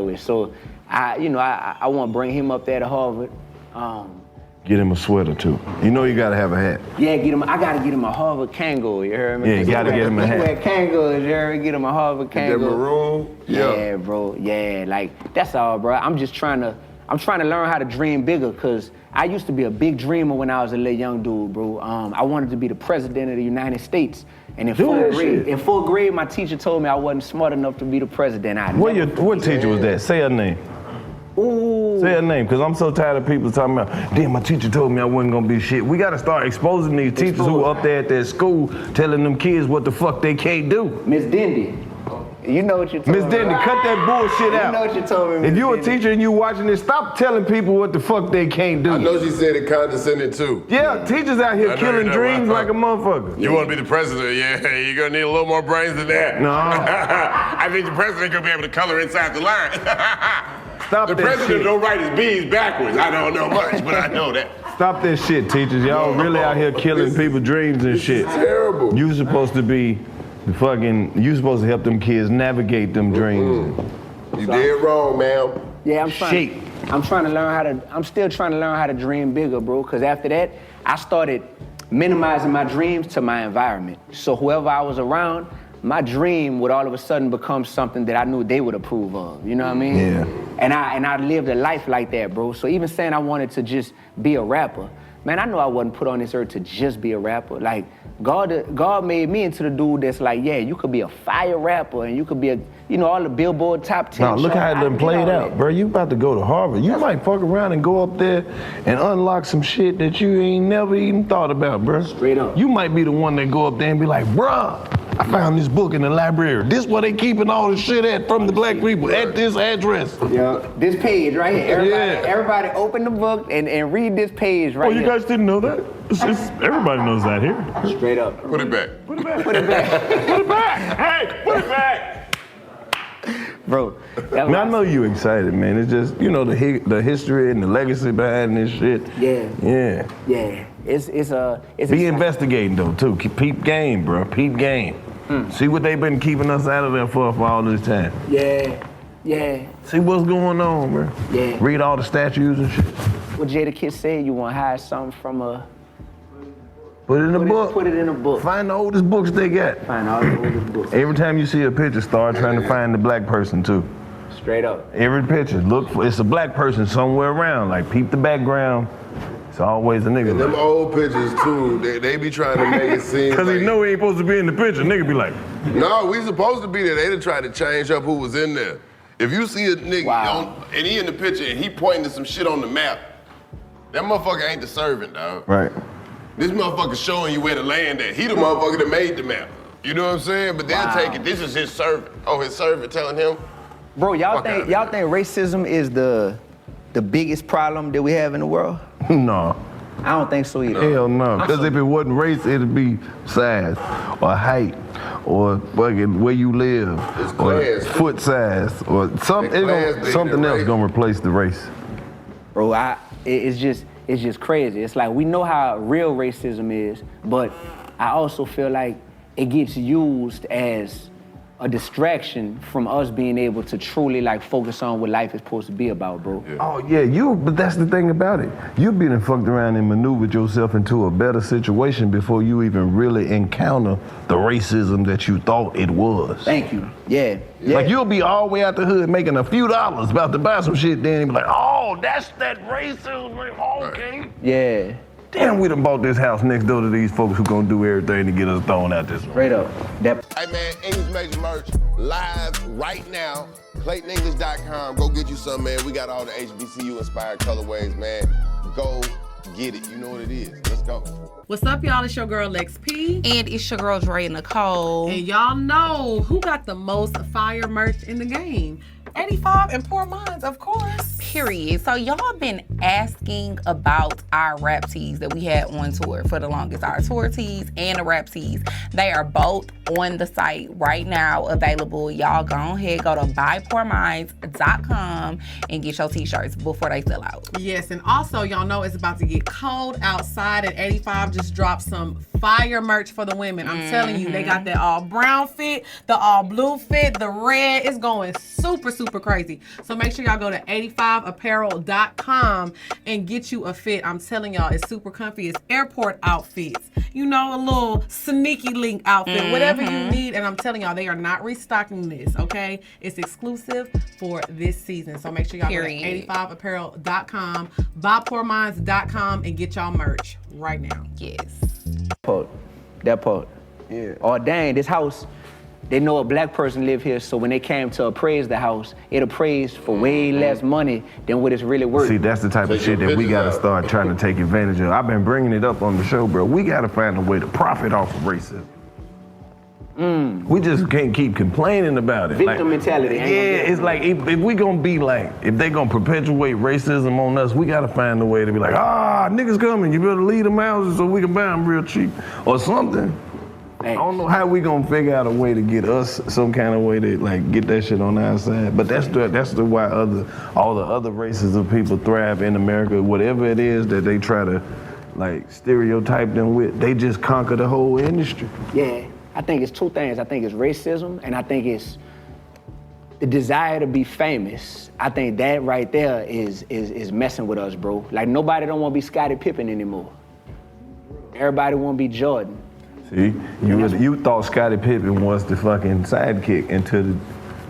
way. So I want to bring him up there to Harvard. Get him a sweater too. You know you gotta have a hat. Yeah, I gotta get him a Harvard Kangol, you heard me? Yeah, you gotta get him a hat. He wear Kangol, you heard me? Get him a Harvard Kangol. That maroon? Yeah, bro. Yeah, like that's all, bro. I'm trying to learn how to dream bigger, cause I used to be a big dreamer when I was a little young dude, bro. I wanted to be the president of the United States. And in fourth grade, my teacher told me I wasn't smart enough to be the president. What teacher was that? Say her name. Ooh. Say her name, because I'm so tired of people talking about, damn, my teacher told me I wasn't gonna be shit. We gotta start exposing these teachers who are up there at their school telling them kids what the fuck they can't do. Miss Dindy. You know what you told me. Miss Dindy, cut that bullshit out. You know what you told me. If you're a teacher and you watching this, stop telling people what the fuck they can't do. I know she said it condescending too. Yeah, teachers out here killing dreams like a motherfucker. You want to be the president? Yeah, you're gonna need a little more brains than that. No. I think the president could be able to color inside the line. Stop the that president shit. don't write his B's backwards. I don't know much, but I know that. Stop that shit, teachers. Y'all really out here killing people's dreams and shit. Terrible. You supposed to be you supposed to help them kids navigate them dreams. You did wrong, ma'am. Yeah, I'm still trying to learn how to dream bigger, bro. Cause after that, I started minimizing my dreams to my environment. So whoever I was around, my dream would all of a sudden become something that I knew they would approve of. You know what I mean? Yeah. And I lived a life like that, bro. So even saying I wanted to just be a rapper, man, I know I wasn't put on this earth to just be a rapper. Like, God made me into the dude that's like, yeah, you could be a fire rapper and you could be all the Billboard top 10. Now look how it done played out, bro. You about to go to Harvard. You might fuck around and go up there and unlock some shit that you ain't never even thought about, bro. Straight up. You might be the one that go up there and be like, bruh, I found this book in the library. This where they keeping all the shit at from the black people at this address. Yeah, this page right here. Everybody open the book and read this page right here. Oh, you guys didn't know that? Everybody knows that here. Straight up. Put it back. Put it back. Put it back. Hey, put it back. Bro, Man, I know you excited, man. It's just, the history and the legacy behind this shit. Yeah. It's Be investigating though too. Peep game, bro. Peep game. See what they've been keeping us out of there for all this time. Yeah. See what's going on, bro. Yeah. Read all the statues and shit. What Jada Kiss said, you want to hide something from a... Put it in a book. Put it in a book. Find the oldest books they got. Find all the oldest books. Every time you see a picture, start trying to find the black person too. Straight up. Every picture, it's a black person somewhere around. Like peep the background. It's always a nigga. And them old pictures too, they be trying to make it seem Cause like, he know he ain't supposed to be in the picture. Nigga be like, no, we supposed to be there. They done tried to change up who was in there. If you see a nigga and he in the picture and he pointing to some shit on the map, that motherfucker ain't the servant, dog. right. This motherfucker showing you where to land at. He the motherfucker that made the map. You know what I'm saying? But they'll take it, this is his servant. Oh, his servant telling him? Bro, y'all think racism is the biggest problem that we have in the world? No. I don't think so either. Hell no. Because if it wasn't race, it'd be size or height or fucking where you live or foot size or something else gonna replace the race. Bro, it's just crazy. It's like we know how real racism is, but I also feel like it gets used as a distraction from us being able to truly like focus on what life is supposed to be about, bro. Yeah. Oh yeah, but that's the thing about it. You've been fucked around and maneuvered yourself into a better situation before you even really encounter the racism that you thought it was. Thank you. Yeah. Like you'll be all the way out the hood making a few dollars about to buy some shit, then you be like, oh, that's that racism, okay. Yeah. Damn, we done bought this house next door to these folks who gonna do everything to get us thrown out this way. Straight up. Hey man, English Major merch live right now. ClaytonEnglish.com. Go get you some, man. We got all the HBCU inspired colorways, man. Go get it. You know what it is. Let's go. What's up, y'all? It's your girl, Lex P. And it's your girl, Dre Nicole. And y'all know who got the most fire merch in the game. 85 and Poor Minds, of course. Period. So y'all been asking about our rap tees that we had on tour for the longest. Our tour tees and the rap tees. They are both on the site right now available. Y'all go ahead, go to buypoorminds.com and get your t-shirts before they sell out. Yes, and also y'all know it's about to get cold outside, and 85 just dropped some fire merch for the women. I'm telling you, they got that all brown fit, the all blue fit, the red. It's going super crazy. So make sure y'all go to 85apparel.com and get you a fit. I'm telling y'all, it's super comfy. It's airport outfits. You know, a little sneaky link outfit, whatever you need. And I'm telling y'all, they are not restocking this, okay? It's exclusive for this season. So make sure y'all go to 85apparel.com, buypoorminds.com, and get y'all merch right now. Yes. That part. Yeah. Oh, dang, this house, they know a black person live here, so when they came to appraise the house, it appraised for way less money than what it's really worth. See, that's the type of shit that we gotta start trying to take advantage of. I've been bringing it up on the show, bro. We gotta find a way to profit off of racism. We just can't keep complaining about it. Victim mentality. Yeah, it's like, if we gonna be like, if they gonna perpetuate racism on us, we gotta find a way to be like, niggas coming, you better leave them houses so we can buy them real cheap, or something. I don't know how we gonna figure out a way to get us some kind of way to like get that shit on our side. But that's the why all the other races of people thrive in America. Whatever it is that they try to like stereotype them with, they just conquer the whole industry. Yeah, I think it's two things. I think it's racism, and I think it's the desire to be famous. I think that right there is messing with us, bro. Like nobody don't want to be Scottie Pippen anymore. Everybody want to be Jordan. See, you thought Scottie Pippen was the fucking sidekick until the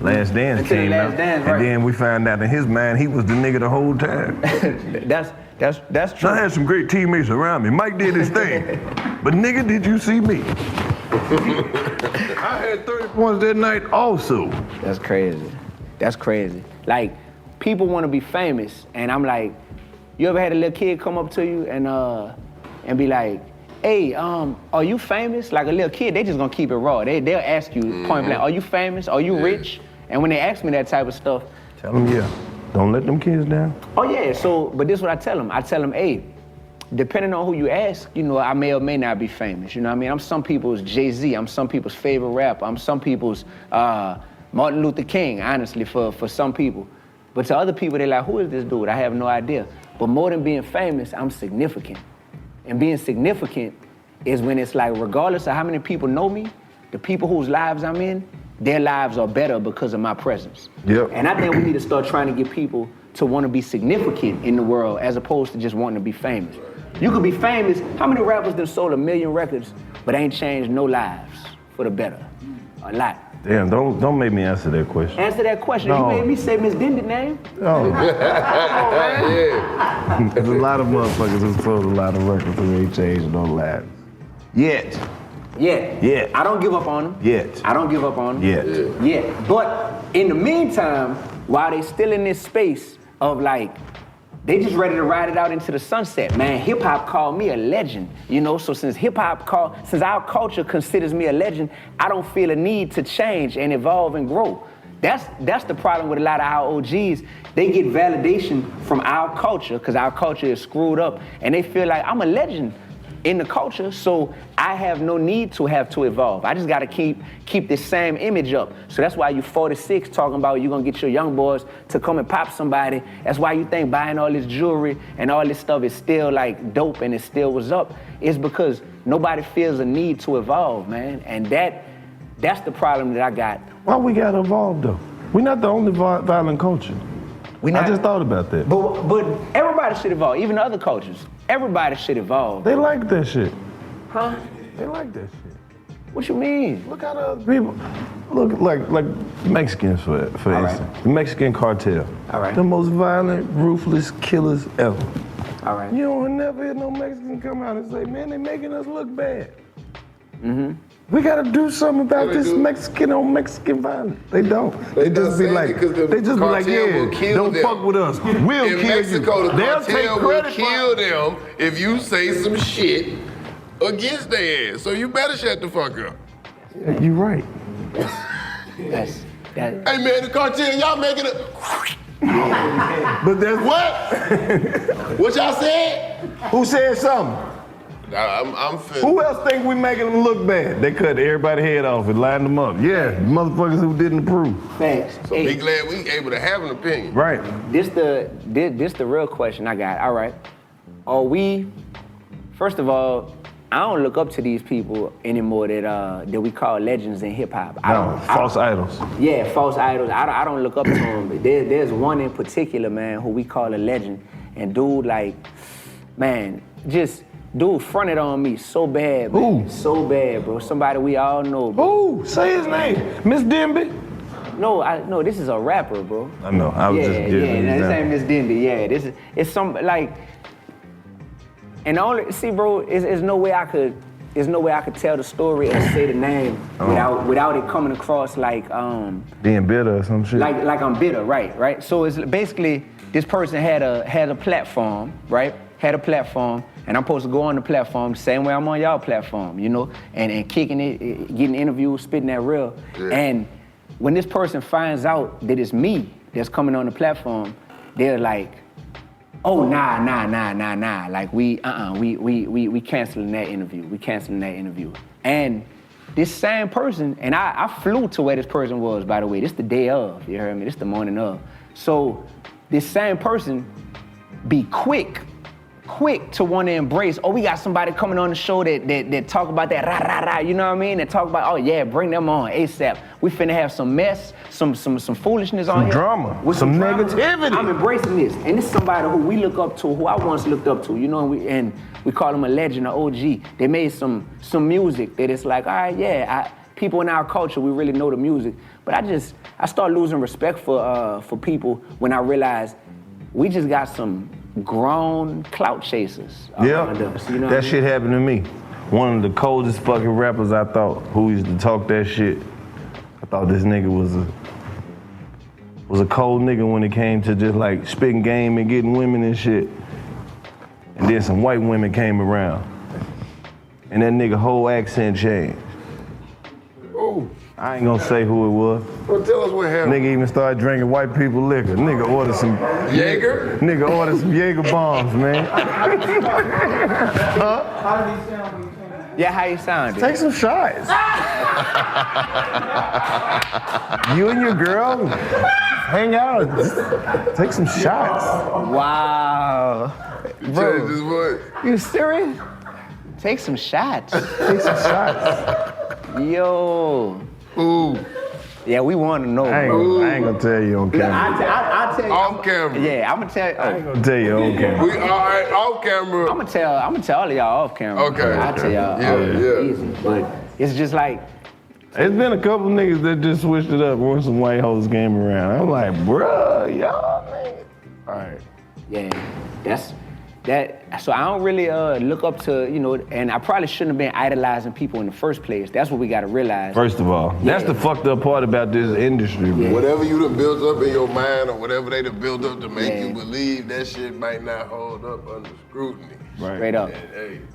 Last Dance came out, right. And then we found out in his mind he was the nigga the whole time. That's true. I had some great teammates around me. Mike did his thing, but nigga, did you see me? I had 30 points that night also. That's crazy. That's crazy. Like, people want to be famous, and I'm like, you ever had a little kid come up to you and be like, hey, are you famous? Like a little kid, they just gonna keep it raw. They'll ask you point blank, are you famous? Are you rich? And when they ask me that type of stuff, tell them, yeah. Don't let them kids down. Oh yeah, but this is what I tell them. I tell them, hey, depending on who you ask, you know, I may or may not be famous. You know what I mean? I'm some people's Jay-Z. I'm some people's favorite rapper. I'm some people's Martin Luther King, honestly, for some people. But to other people, they're like, who is this dude? I have no idea. But more than being famous, I'm significant. And being significant is when it's like, regardless of how many people know me, the people whose lives I'm in, their lives are better because of my presence. Yep. And I think we need to start trying to get people to want to be significant in the world as opposed to just wanting to be famous. You could be famous. How many rappers that sold 1 million records but ain't changed no lives for the better? A lot. Damn, don't make me answer that question. Answer that question. No. You made me say Miss Dindy's name. Oh. There's a lot of motherfuckers who sold a lot of records who ain't changed no lives. Yet. I don't give up on them. I don't give up on them. Yet. But in the meantime, while they still in this space of like, they just ready to ride it out into the sunset. Man, hip hop called me a legend, you know? So since our culture considers me a legend, I don't feel a need to change and evolve and grow. That's the problem with a lot of our OGs. They get validation from our culture because our culture is screwed up, and they feel like I'm a legend in the culture, so I have no need to have to evolve. I just gotta keep this same image up. So that's why you 46 talking about you gonna get your young boys to come and pop somebody. That's why you think buying all this jewelry and all this stuff is still like dope and it still was up. It's because nobody feels a need to evolve, man. And that's the problem that I got. Why we gotta evolve though? We're not the only violent culture. I just thought about that. But everybody should evolve, even other cultures. Everybody should evolve. They like that shit. Huh? They like that shit. What you mean? Look how the other people, look like Mexicans for instance. The Mexican cartel. All right. The most violent, ruthless killers ever. All right. You don't never hear no Mexican come out and say, man, they making us look bad. We gotta do something about this Mexican on Mexican violence. They don't. They just be like, yeah, don't fuck with us. We'll in kill Mexico, you. the They'll take cartel will credit kill them if you say some shit against their ass. So you better shut the fuck up. You're right. That. Hey man, the cartel, y'all making it. But that's what? What y'all said? Who said something? I'm feeling. Who else think we making them look bad? They cut everybody's head off and lined them up. Yeah, motherfuckers who didn't approve. Facts. So be glad we able to have an opinion. Right. This the real question I got. All right. Are we? First of all, I don't look up to these people anymore that we call legends in hip hop. False idols. Yeah, false idols. I don't look up to them. There's one in particular, man, who we call a legend, and dude, like, man, just. Dude fronted on me so bad, man. So bad, bro. Somebody we all know, bro. Who? Say his name. Miss Demby? No, this is a rapper, bro. I know. I was just his name Miss Demby. Yeah, it's some like. And bro, there's no way I could tell the story and say the name without it coming across like being bitter or some shit. Like I'm bitter, right? So it's basically this person had a platform, right? Had a platform, and I'm supposed to go on the platform the same way I'm on y'all platform, you know, and kicking it, getting interviews, spitting that real. Yeah. And when this person finds out that it's me that's coming on the platform, they're like, oh, nah. Like we canceling that interview. And this same person, and I flew to where this person was, by the way. This the day of, you heard me? This the morning of. So this same person be quick to want to embrace, we got somebody coming on the show that talk about that rah, you know what I mean? That talk about, bring them on ASAP. We finna have some mess, some foolishness on here. Drama, with some drama. negativity. I'm embracing this. And this is somebody who we look up to, who I once looked up to, you know, and we call them a legend, an OG. They made some music that it's like, all right, people in our culture, we really know the music. But I start losing respect for people when I realize we just got some grown clout chasers around us, you know that shit happened to me. One of the coldest fucking rappers I thought, who used to talk that shit. I thought this nigga was a cold nigga when it came to just like spitting game and getting women and shit. And then some white women came around. And that nigga whole accent changed. Oh. I ain't gonna say who it was. Well, tell us what happened. Nigga even started drinking white people liquor. Nigga ordered some Jaeger? Nigga ordered some Jaeger bombs, man. Huh? How did he sound when you came out? Yeah, how you sounded? Take some shots. You and your girl hang out. Take some shots. Wow. Bro, you serious? Take some shots. Take some shots. Yo. Ooh. Yeah, we want to know. I ain't gonna tell you on camera. I'll tell you. Off camera. Yeah, I'm gonna tell you. I ain't gonna tell you on camera. We all right, off camera. I'm gonna tell all of y'all off camera. Okay. I'll tell y'all easy. But it's just like, it's been a couple niggas that just switched it up when some white hoes came around. I'm like, bruh, y'all niggas. All right. Yeah, that's that. So I don't really look up to, you know, and I probably shouldn't have been idolizing people in the first place. That's what we gotta realize. First of all, that's the fucked up part about this industry, bro. Whatever you done built up in your mind or whatever they done built up to make you believe, that shit might not hold up under scrutiny. Right. Straight up. And,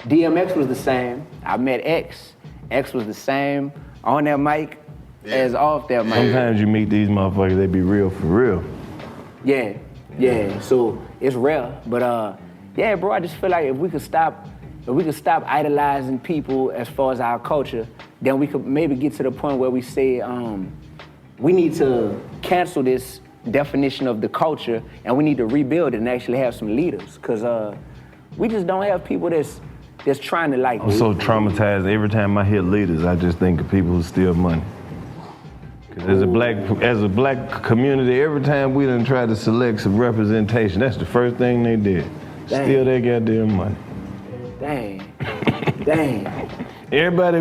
DMX was the same. I met X. X was the same on that mic as off that mic. Sometimes you meet these motherfuckers, they be real for real. Yeah. So it's rare, but yeah, bro. I just feel like if we could stop idolizing people as far as our culture, then we could maybe get to the point where we say we need to cancel this definition of the culture and we need to rebuild it and actually have some leaders, cause we just don't have people that's trying to like. I'm so traumatized every time I hear leaders. I just think of people who steal money. As a black community, every time we done tried to select some representation, that's the first thing they did. Dang. Steal their goddamn money. Dang. Everybody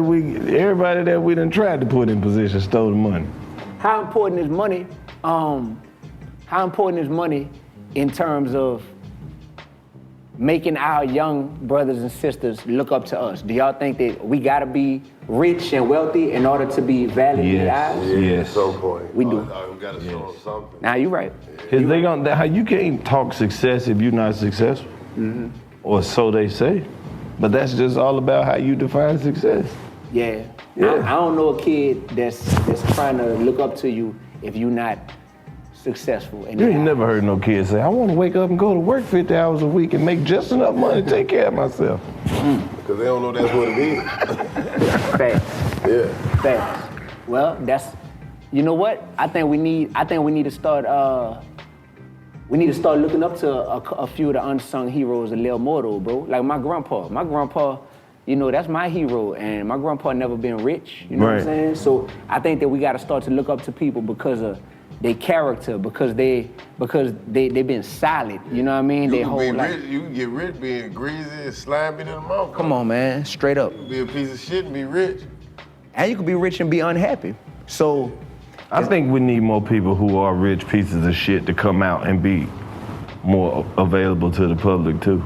that we done tried to put in position stole the money. How important is money? How important is money in terms of making our young brothers and sisters look up to us? Do y'all think that we gotta be rich and wealthy in order to be valid in their eyes? Yes. At some point. We do. We gotta show them something. Now you right. Cause they gonna, how you can't talk success if you're not successful, or so they say. But that's just all about how you define success. Yeah. Yeah. I don't know a kid that's trying to look up to you if you're not successful. You ain't never heard no kid say, I want to wake up and go to work 50 hours a week and make just enough money to take care of myself. Because they don't know that's what it is. Facts. Yeah. Facts. Well, you know what? I think we need to start looking up to a few of the unsung heroes a little more though, bro. Like my grandpa, you know, that's my hero, and my grandpa never been rich, you know what I'm saying? So I think that we gotta start to look up to people because of their character, because they've been solid, you know what I mean? They whole life. You can get rich being greasy and slimy in the mouth. Come on, man, straight up. You can be a piece of shit and be rich. And you can be rich and be unhappy. So I think we need more people who are rich pieces of shit to come out and be more available to the public too.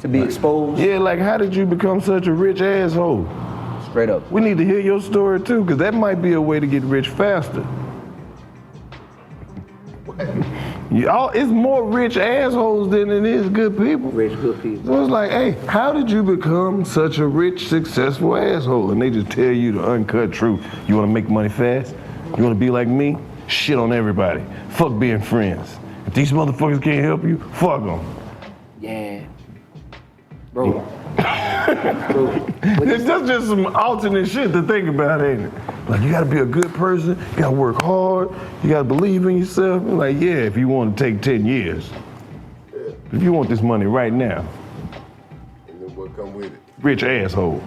To be exposed? Yeah, like how did you become such a rich asshole? Straight up. We need to hear your story too, because that might be a way to get rich faster. It's more rich assholes than it is good people. Rich, good people. So it's like, hey, how did you become such a rich, successful asshole? And they just tell you the uncut truth. You want to make money fast? You want to be like me? Shit on everybody. Fuck being friends. If these motherfuckers can't help you, fuck them. Yeah. Bro. That's just some alternate shit to think about, ain't it? Like, you gotta be a good person, you gotta work hard, you gotta believe in yourself. Like, yeah, if you want to take 10 years. If you want this money right now. And then what come with it? Rich asshole.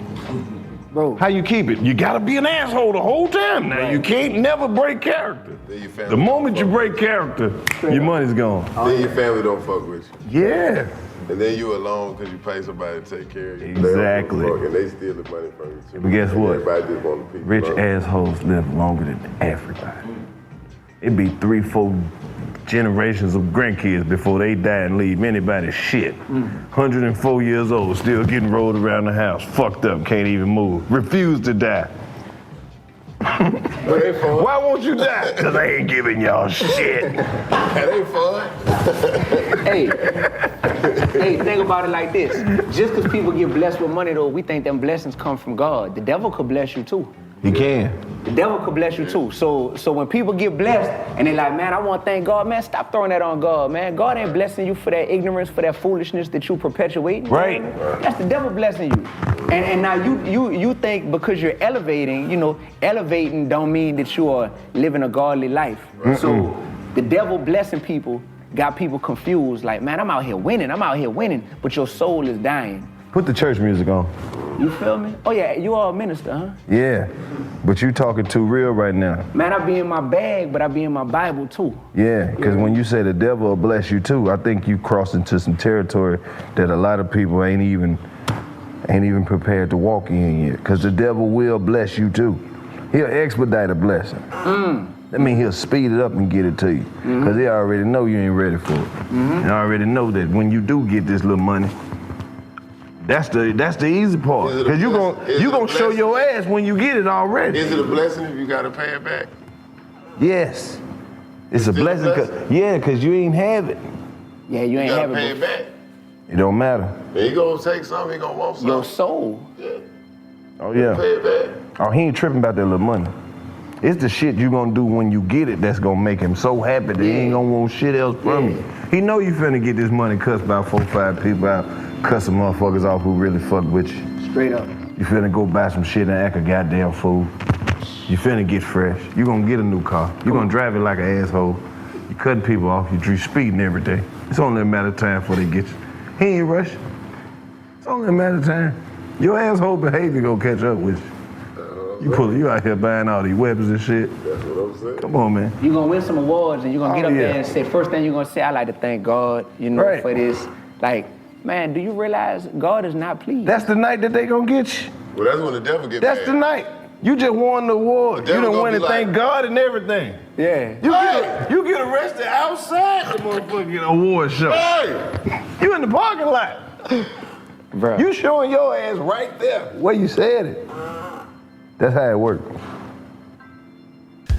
Bro. How you keep it? You gotta be an asshole the whole time now. You can't never break character. The moment you break character, your money's gone. Then your family don't fuck with you. Yeah. And then you alone because you pay somebody to take care of you. Exactly. They don't give a fuck, and they steal the money from you too. But guess what? Everybody just want to pick Rich you up. assholes live longer than everybody. It'd be 3-4 generations of grandkids before they die and leave anybody shit. 104 years old, still getting rolled around the house, fucked up, can't even move, refuse to die. Why won't you die? Because I ain't giving y'all shit. That ain't fun. Hey, think about it like this. Just because people get blessed with money though, we think them blessings come from God. The devil could bless you too. You can. The devil could bless you too. So when people get blessed and they like, man, I want to thank God, man, stop throwing that on God, man. God ain't blessing you for that ignorance, for that foolishness that you perpetuate. Right. That's the devil blessing you. And now you think because you're elevating, you know, elevating don't mean that you are living a godly life. So the devil blessing people got people confused, like, man, I'm out here winning, but your soul is dying. Put the church music on. You feel me? Oh yeah, you are a minister, huh? Yeah, but you talking too real right now. Man, I be in my bag, but I be in my Bible too. Yeah, because when you say the devil will bless you too, I think you cross into some territory that a lot of people ain't even prepared to walk in yet. Because the devil will bless you too. He'll expedite a blessing. That means he'll speed it up and get it to you. Because he already know you ain't ready for it. And I already know that when you do get this little money, that's the easy part. Because you gonna show your ass when you get it already. Is it a blessing if you gotta pay it back? Yes. It's a blessing. Because you ain't have it. Yeah, you ain't have pay it. it back. It don't matter. And he gonna take something, he gonna want something. Your soul. Yeah. Oh yeah. Pay it back. Oh, he ain't tripping about that little money. It's the shit you gonna do when you get it that's gonna make him so happy that he ain't gonna want shit else from you. He know you finna get this money cussed by 4-5 people out, cuss some motherfuckers off who really fuck with you. Straight up. You finna go buy some shit and act a goddamn fool. You finna get fresh. You gonna get a new car. You gonna drive it like an asshole. You cutting people off. You speeding every day. It's only a matter of time before they get you. He ain't rushing. It's only a matter of time. Your asshole behavior gonna catch up with you. You out here buying all these weapons and shit. That's what I'm saying. Come on, man. You gonna win some awards and you gonna get up there and say, first thing you gonna say, I like to thank God, you know, for this. Like, man, do you realize God is not pleased? That's the night that they gonna get you. Well, that's when the devil get That's mad. the night. You just won the award. You done win and thank God and everything. Yeah. You get arrested outside the motherfucking award show. Hey! You in the parking lot. Bro. You showing your ass right there where you said it. That's how it works.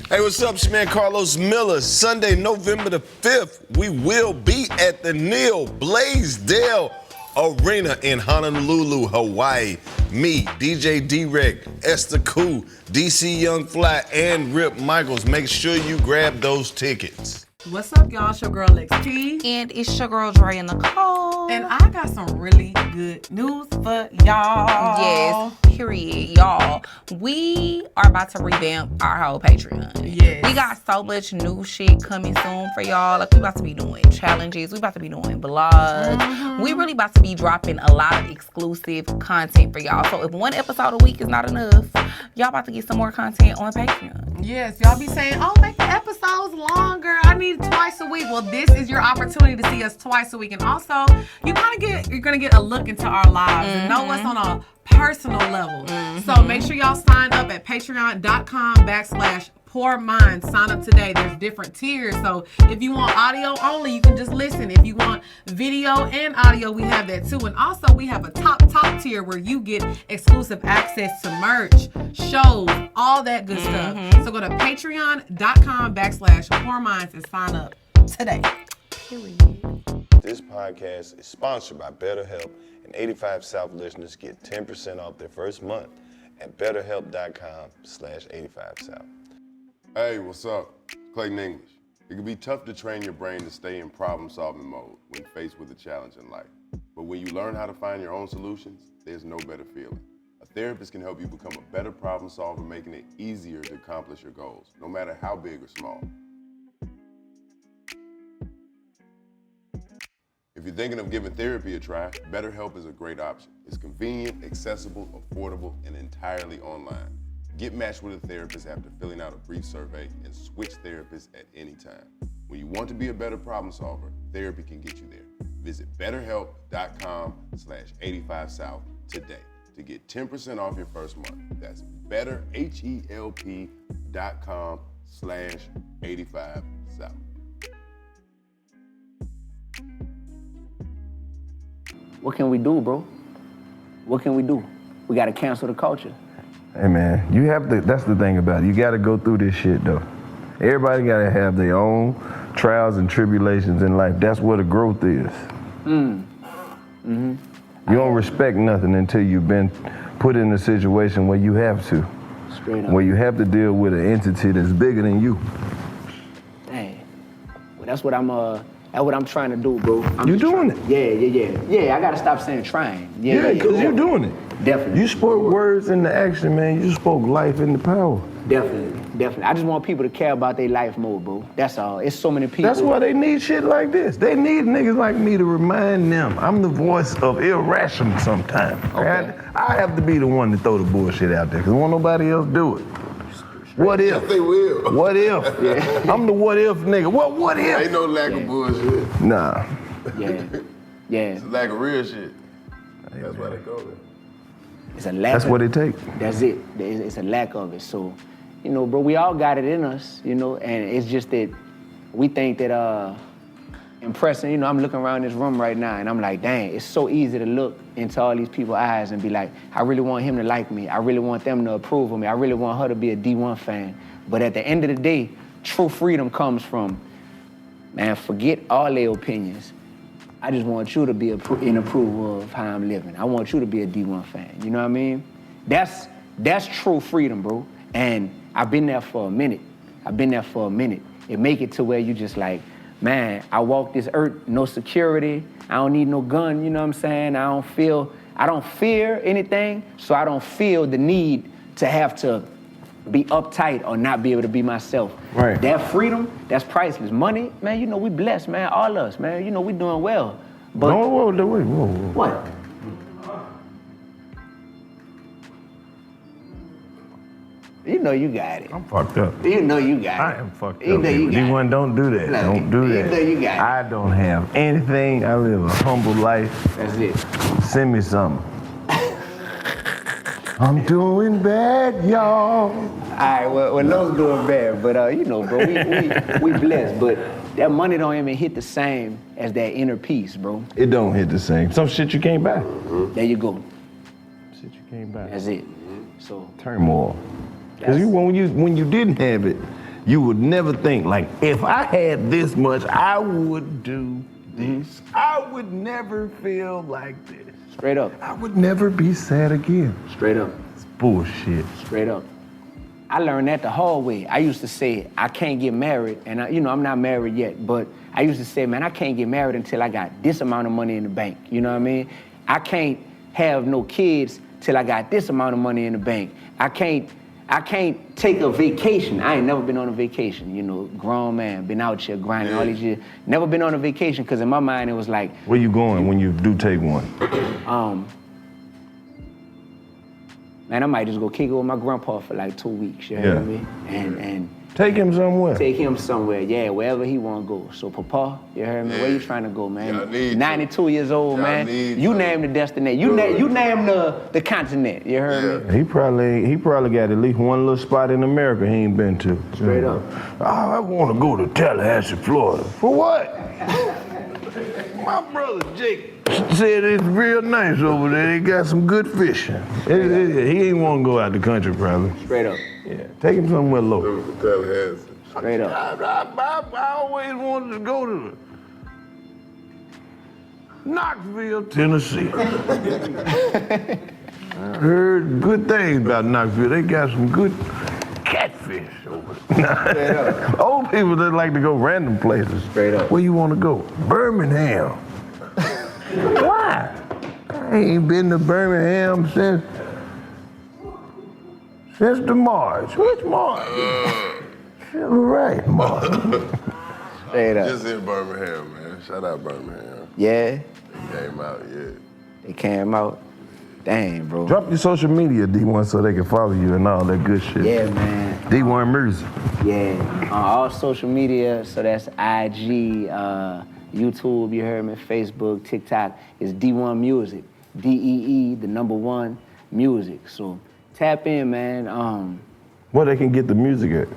Hey, what's up? It's your man Karlous Miller. Sunday, November the 5th, we will be at the Neil Blaisdell Arena in Honolulu, Hawaii. Me, DJ D-Rec, Esther Koo, DC Young Fly, and Rip Michaels. Make sure you grab those tickets. What's up, y'all? It's your girl XP. And it's your girl Dre and Nicole. And I got some really good news for y'all. Yes, period, y'all. We are about to revamp our whole Patreon. Yes. We got so much new shit coming soon for y'all. Like, we about to be doing challenges. We about to be doing vlogs. We really about to be dropping a lot of exclusive content for y'all. So if one episode a week is not enough, y'all about to get some more content on Patreon. Yes, y'all be saying, oh, make the episodes longer. I need twice a week. Well, this is your opportunity to see us twice a week. And also, you're gonna get a look into our lives and know what's on a personal level. So make sure y'all sign up at patreon.com/Poor Minds. Sign up today. There's different tiers. So if you want audio only, you can just listen. If you want video and audio, we have that too. And also we have a top tier where you get exclusive access to merch, shows, all that good stuff. So go to patreon.com/Poor Minds and sign up today. This podcast is sponsored by BetterHelp, and 85 South listeners get 10% off their first month at betterhelp.com/85South. Hey, what's up? Clayton English. It can be tough to train your brain to stay in problem-solving mode when faced with a challenge in life. But when you learn how to find your own solutions, there's no better feeling. A therapist can help you become a better problem solver, making it easier to accomplish your goals, no matter how big or small. If you're thinking of giving therapy a try, BetterHelp is a great option. It's convenient, accessible, affordable, and entirely online. Get matched with a therapist after filling out a brief survey and switch therapists at any time. When you want to be a better problem solver, therapy can get you there. Visit betterhelp.com/85South today to get 10% off your first month. That's betterhelp.com/85South. What can we do, bro? What can we do? We gotta cancel the culture. Hey man, you have to, that's the thing about it. You gotta go through this shit though. Everybody gotta have their own trials and tribulations in life. That's where the growth is. You don't respect nothing until you've been put in a situation where you have to. Straight up. Where you have to deal with an entity that's bigger than you. Dang. Well, that's what I'm trying to do, bro. You doing it? Yeah, I gotta stop saying trying. Yeah, because you're doing it. Definitely. You spoke words into action, man. You spoke life into power. Definitely. I just want people to care about their life more, bro. That's all. It's so many people. That's why they need shit like this. They need niggas like me to remind them I'm the voice of irrational sometimes. Okay. I have to be the one to throw the bullshit out there because won't nobody else do it. What if? Yes, they will. What if? Yeah. I'm the what if nigga. What if? Ain't no lack of bullshit. Nah. Yeah. It's a lack of real shit. That's why they go there. It's a lack. That's what it takes. That's it. It's a lack of it. So, bro, we all got it in us, and it's just that we think that impressing, I'm looking around this room right now and I'm like, dang, it's so easy to look into all these people's eyes and be like, I really want him to like me. I really want them to approve of me. I really want her to be a D1 fan. But at the end of the day, true freedom comes from, man, forget all their opinions. I just want you to be in approval of how I'm living. I want you to be a D1 fan. You know what I mean? That's true freedom, bro. And I've been there for a minute. It make it to where you just like, man, I walk this earth, no security. I don't need no gun, you know what I'm saying? I don't fear anything, so I don't feel the need to have to be uptight or not be able to be myself. Right. That freedom, that's priceless. Money, man, we blessed, man, all of us, man. We doing well. But Whoa. what? You know you got it. I'm fucked up. You know you got it. I am fucked You up. know you got D1, it. don't do that. Don't do that. You know you got it. I don't have anything. I live a humble life. That's it. Send me something. I'm doing bad, y'all. All right, well, Lowe's doing bad, but you know, bro, we blessed, but that money don't even hit the same as that inner peace, bro. It don't hit the same. Some shit you can't buy. There you go. Shit you can't buy. That's it. So turmoil. Because when you didn't have it, you would never think like, if I had this much, I would do this. I would never feel like this. Straight up. I would never be sad again. Straight up. It's bullshit. Straight up. I learned that the hard way. I used to say, I can't get married, and I'm not married yet, but I used to say, man, I can't get married until I got this amount of money in the bank. You know what I mean? I can't have no kids till I got this amount of money in the bank. I can't take a vacation. I ain't never been on a vacation, you know, grown man, been out here grinding all these years. Never been on a vacation, because in my mind it was like. Where you going when you do take one? Man, I might just go kick it with my grandpa for like 2 weeks, you heard me? And take him somewhere. Take him somewhere, yeah, wherever he want to go. So, Papa, you heard me? Where you trying to go, man? 92 years old, man. You name the destination. You name the continent. You heard me? He probably got at least one little spot in America he ain't been to. Straight up. Oh, I want to go to Tallahassee, Florida. For what? My brother Jake said it's real nice over there. They got some good fishing. He ain't want to go out the country, probably. Straight up. Yeah, take him somewhere local. Straight up. I always wanted to go to Knoxville, Tennessee. I heard good things about Knoxville. They got some good catfish over there. Old people that like to go random places. Straight up. Where you want to go? Birmingham. Why? I ain't been to Birmingham since the March. Which March? Right, March. Straight up. Just in Birmingham, man. Shout out Birmingham. Yeah. They came out, They came out. Dang, bro. Drop your social media, D1, so they can follow you and all that good shit. Yeah, man. D1 Music. Yeah. On all social media, so that's IG, YouTube, you heard me, Facebook, TikTok, is D1 Music. DEE, the #1 music. So tap in, man. Where they can get the music at?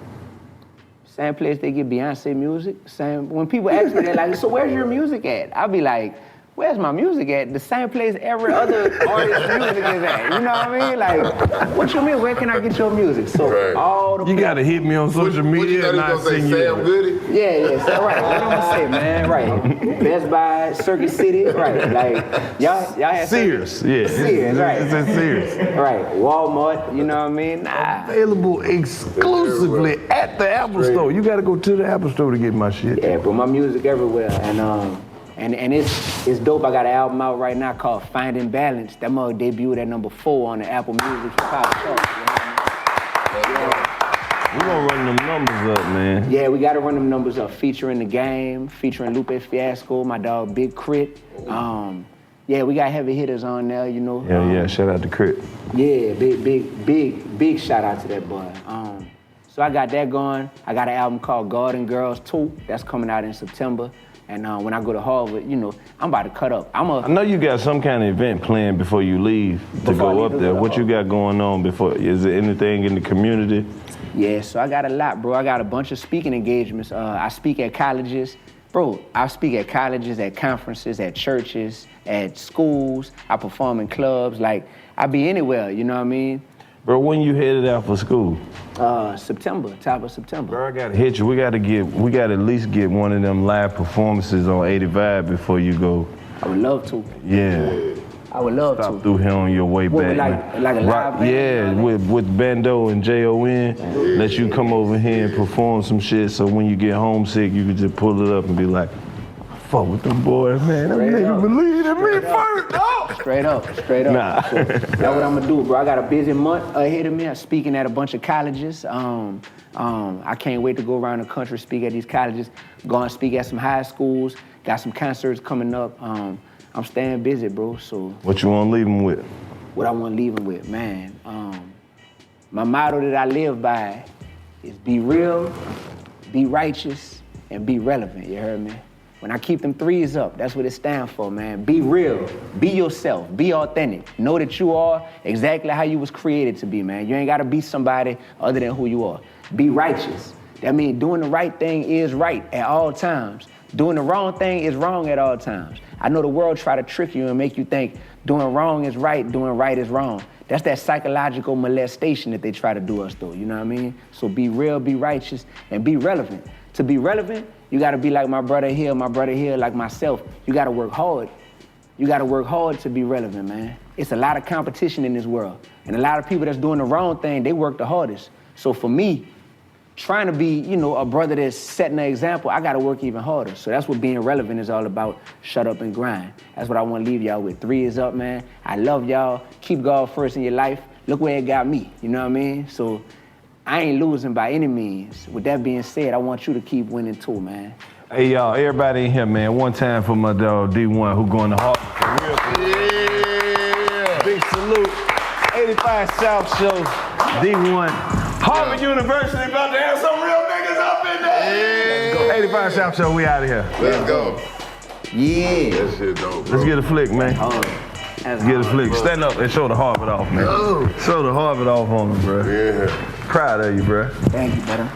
Same place they get Beyonce music. Same. When people ask me, they're like, so where's your music at? I'll be like, where's my music at? The same place every other artist's music is at. You know what I mean? Like, what you mean? Where can I get your music? So all the You gotta hit me on social media and I sing you. Sam Goody? Yeah, so right. What I'm gonna say, man? Right. Best Buy, Circuit City, right? Like y'all had Sears, yeah. Sears, right? It's at Sears. Right. Walmart, you know what I mean? Nah. Available exclusively at the Apple Store. You gotta go to the Apple Store to get my shit. Yeah, but my music everywhere, and it's dope. I got an album out right now called Finding Balance. That mug debuted at #4 on the Apple Music Pop chart. We gonna run them numbers up, man. Yeah, we gotta run them numbers up. Featuring The Game, featuring Lupe Fiasco, my dog Big Crit. Yeah, we got heavy hitters on there, you know. Yeah, shout out to Crit. Yeah, big shout out to that boy. So I got that going. I got an album called Garden Girls 2 that's coming out in September. And when I go to Harvard, you know, I'm about to cut up. I know you got some kind of event planned before you leave to go up there. What you got going on before? Is there anything in the community? Yeah, so I got a lot, bro. I got a bunch of speaking engagements. I speak at colleges. Bro, I speak at colleges, at conferences, at churches, at schools. I perform in clubs. Like, I be anywhere, you know what I mean? Bro, when you headed out for school? September, top of September. Bro, I gotta hit you. We gotta at least get one of them live performances on 85 before you go. I would love to. Yeah. I would love Stop to. through here on your way back. Like a live band? Yeah, with Bando and JON. Let you come over here and perform some shit so when you get homesick, you can just pull it up and be like, fuck with them boys, man. Them niggas believe in me first, dog. Straight up. Nah. So that's what I'm gonna do, bro. I got a busy month ahead of me. I'm speaking at a bunch of colleges. I can't wait to go around the country, speak at these colleges, go and speak at some high schools. Got some concerts coming up. I'm staying busy, bro. So what you want to leave them with? What I want to leave them with, man. My motto that I live by is be real, be righteous, and be relevant. You heard me? When I keep them threes up, that's what it stands for, man. Be real, be yourself, be authentic. Know that you are exactly how you was created to be, man. You ain't gotta be somebody other than who you are. Be righteous. That means doing the right thing is right at all times. Doing the wrong thing is wrong at all times. I know the world try to trick you and make you think doing wrong is right, doing right is wrong. That's that psychological molestation that they try to do us through, you know what I mean? So be real, be righteous, and be relevant. To be relevant, you gotta be like my brother here, like myself. You gotta work hard. You gotta work hard to be relevant, man. It's a lot of competition in this world. And a lot of people that's doing the wrong thing, they work the hardest. So for me, trying to be, a brother that's setting an example, I gotta work even harder. So that's what being relevant is all about. Shut up and grind. That's what I wanna leave y'all with. 3 is up, man. I love y'all. Keep God first in your life. Look where it got me, you know what I mean? So I ain't losing by any means. With that being said, I want you to keep winning too, man. Hey, y'all, everybody in here, man. One time for my dog, D1, who going to Harvard for real. Yeah. Big salute. 85 South Show, D1. Harvard University about to have some real niggas up in there. Yeah. 85 South Show, we out of here. Let's go. Yeah. That shit dope, bro. Let's get a flick, man. Let's get a flick. Stand up and show the Harvard off, man. Show the Harvard off on me, bro. Yeah. Proud of you, bro. Thank you, brother.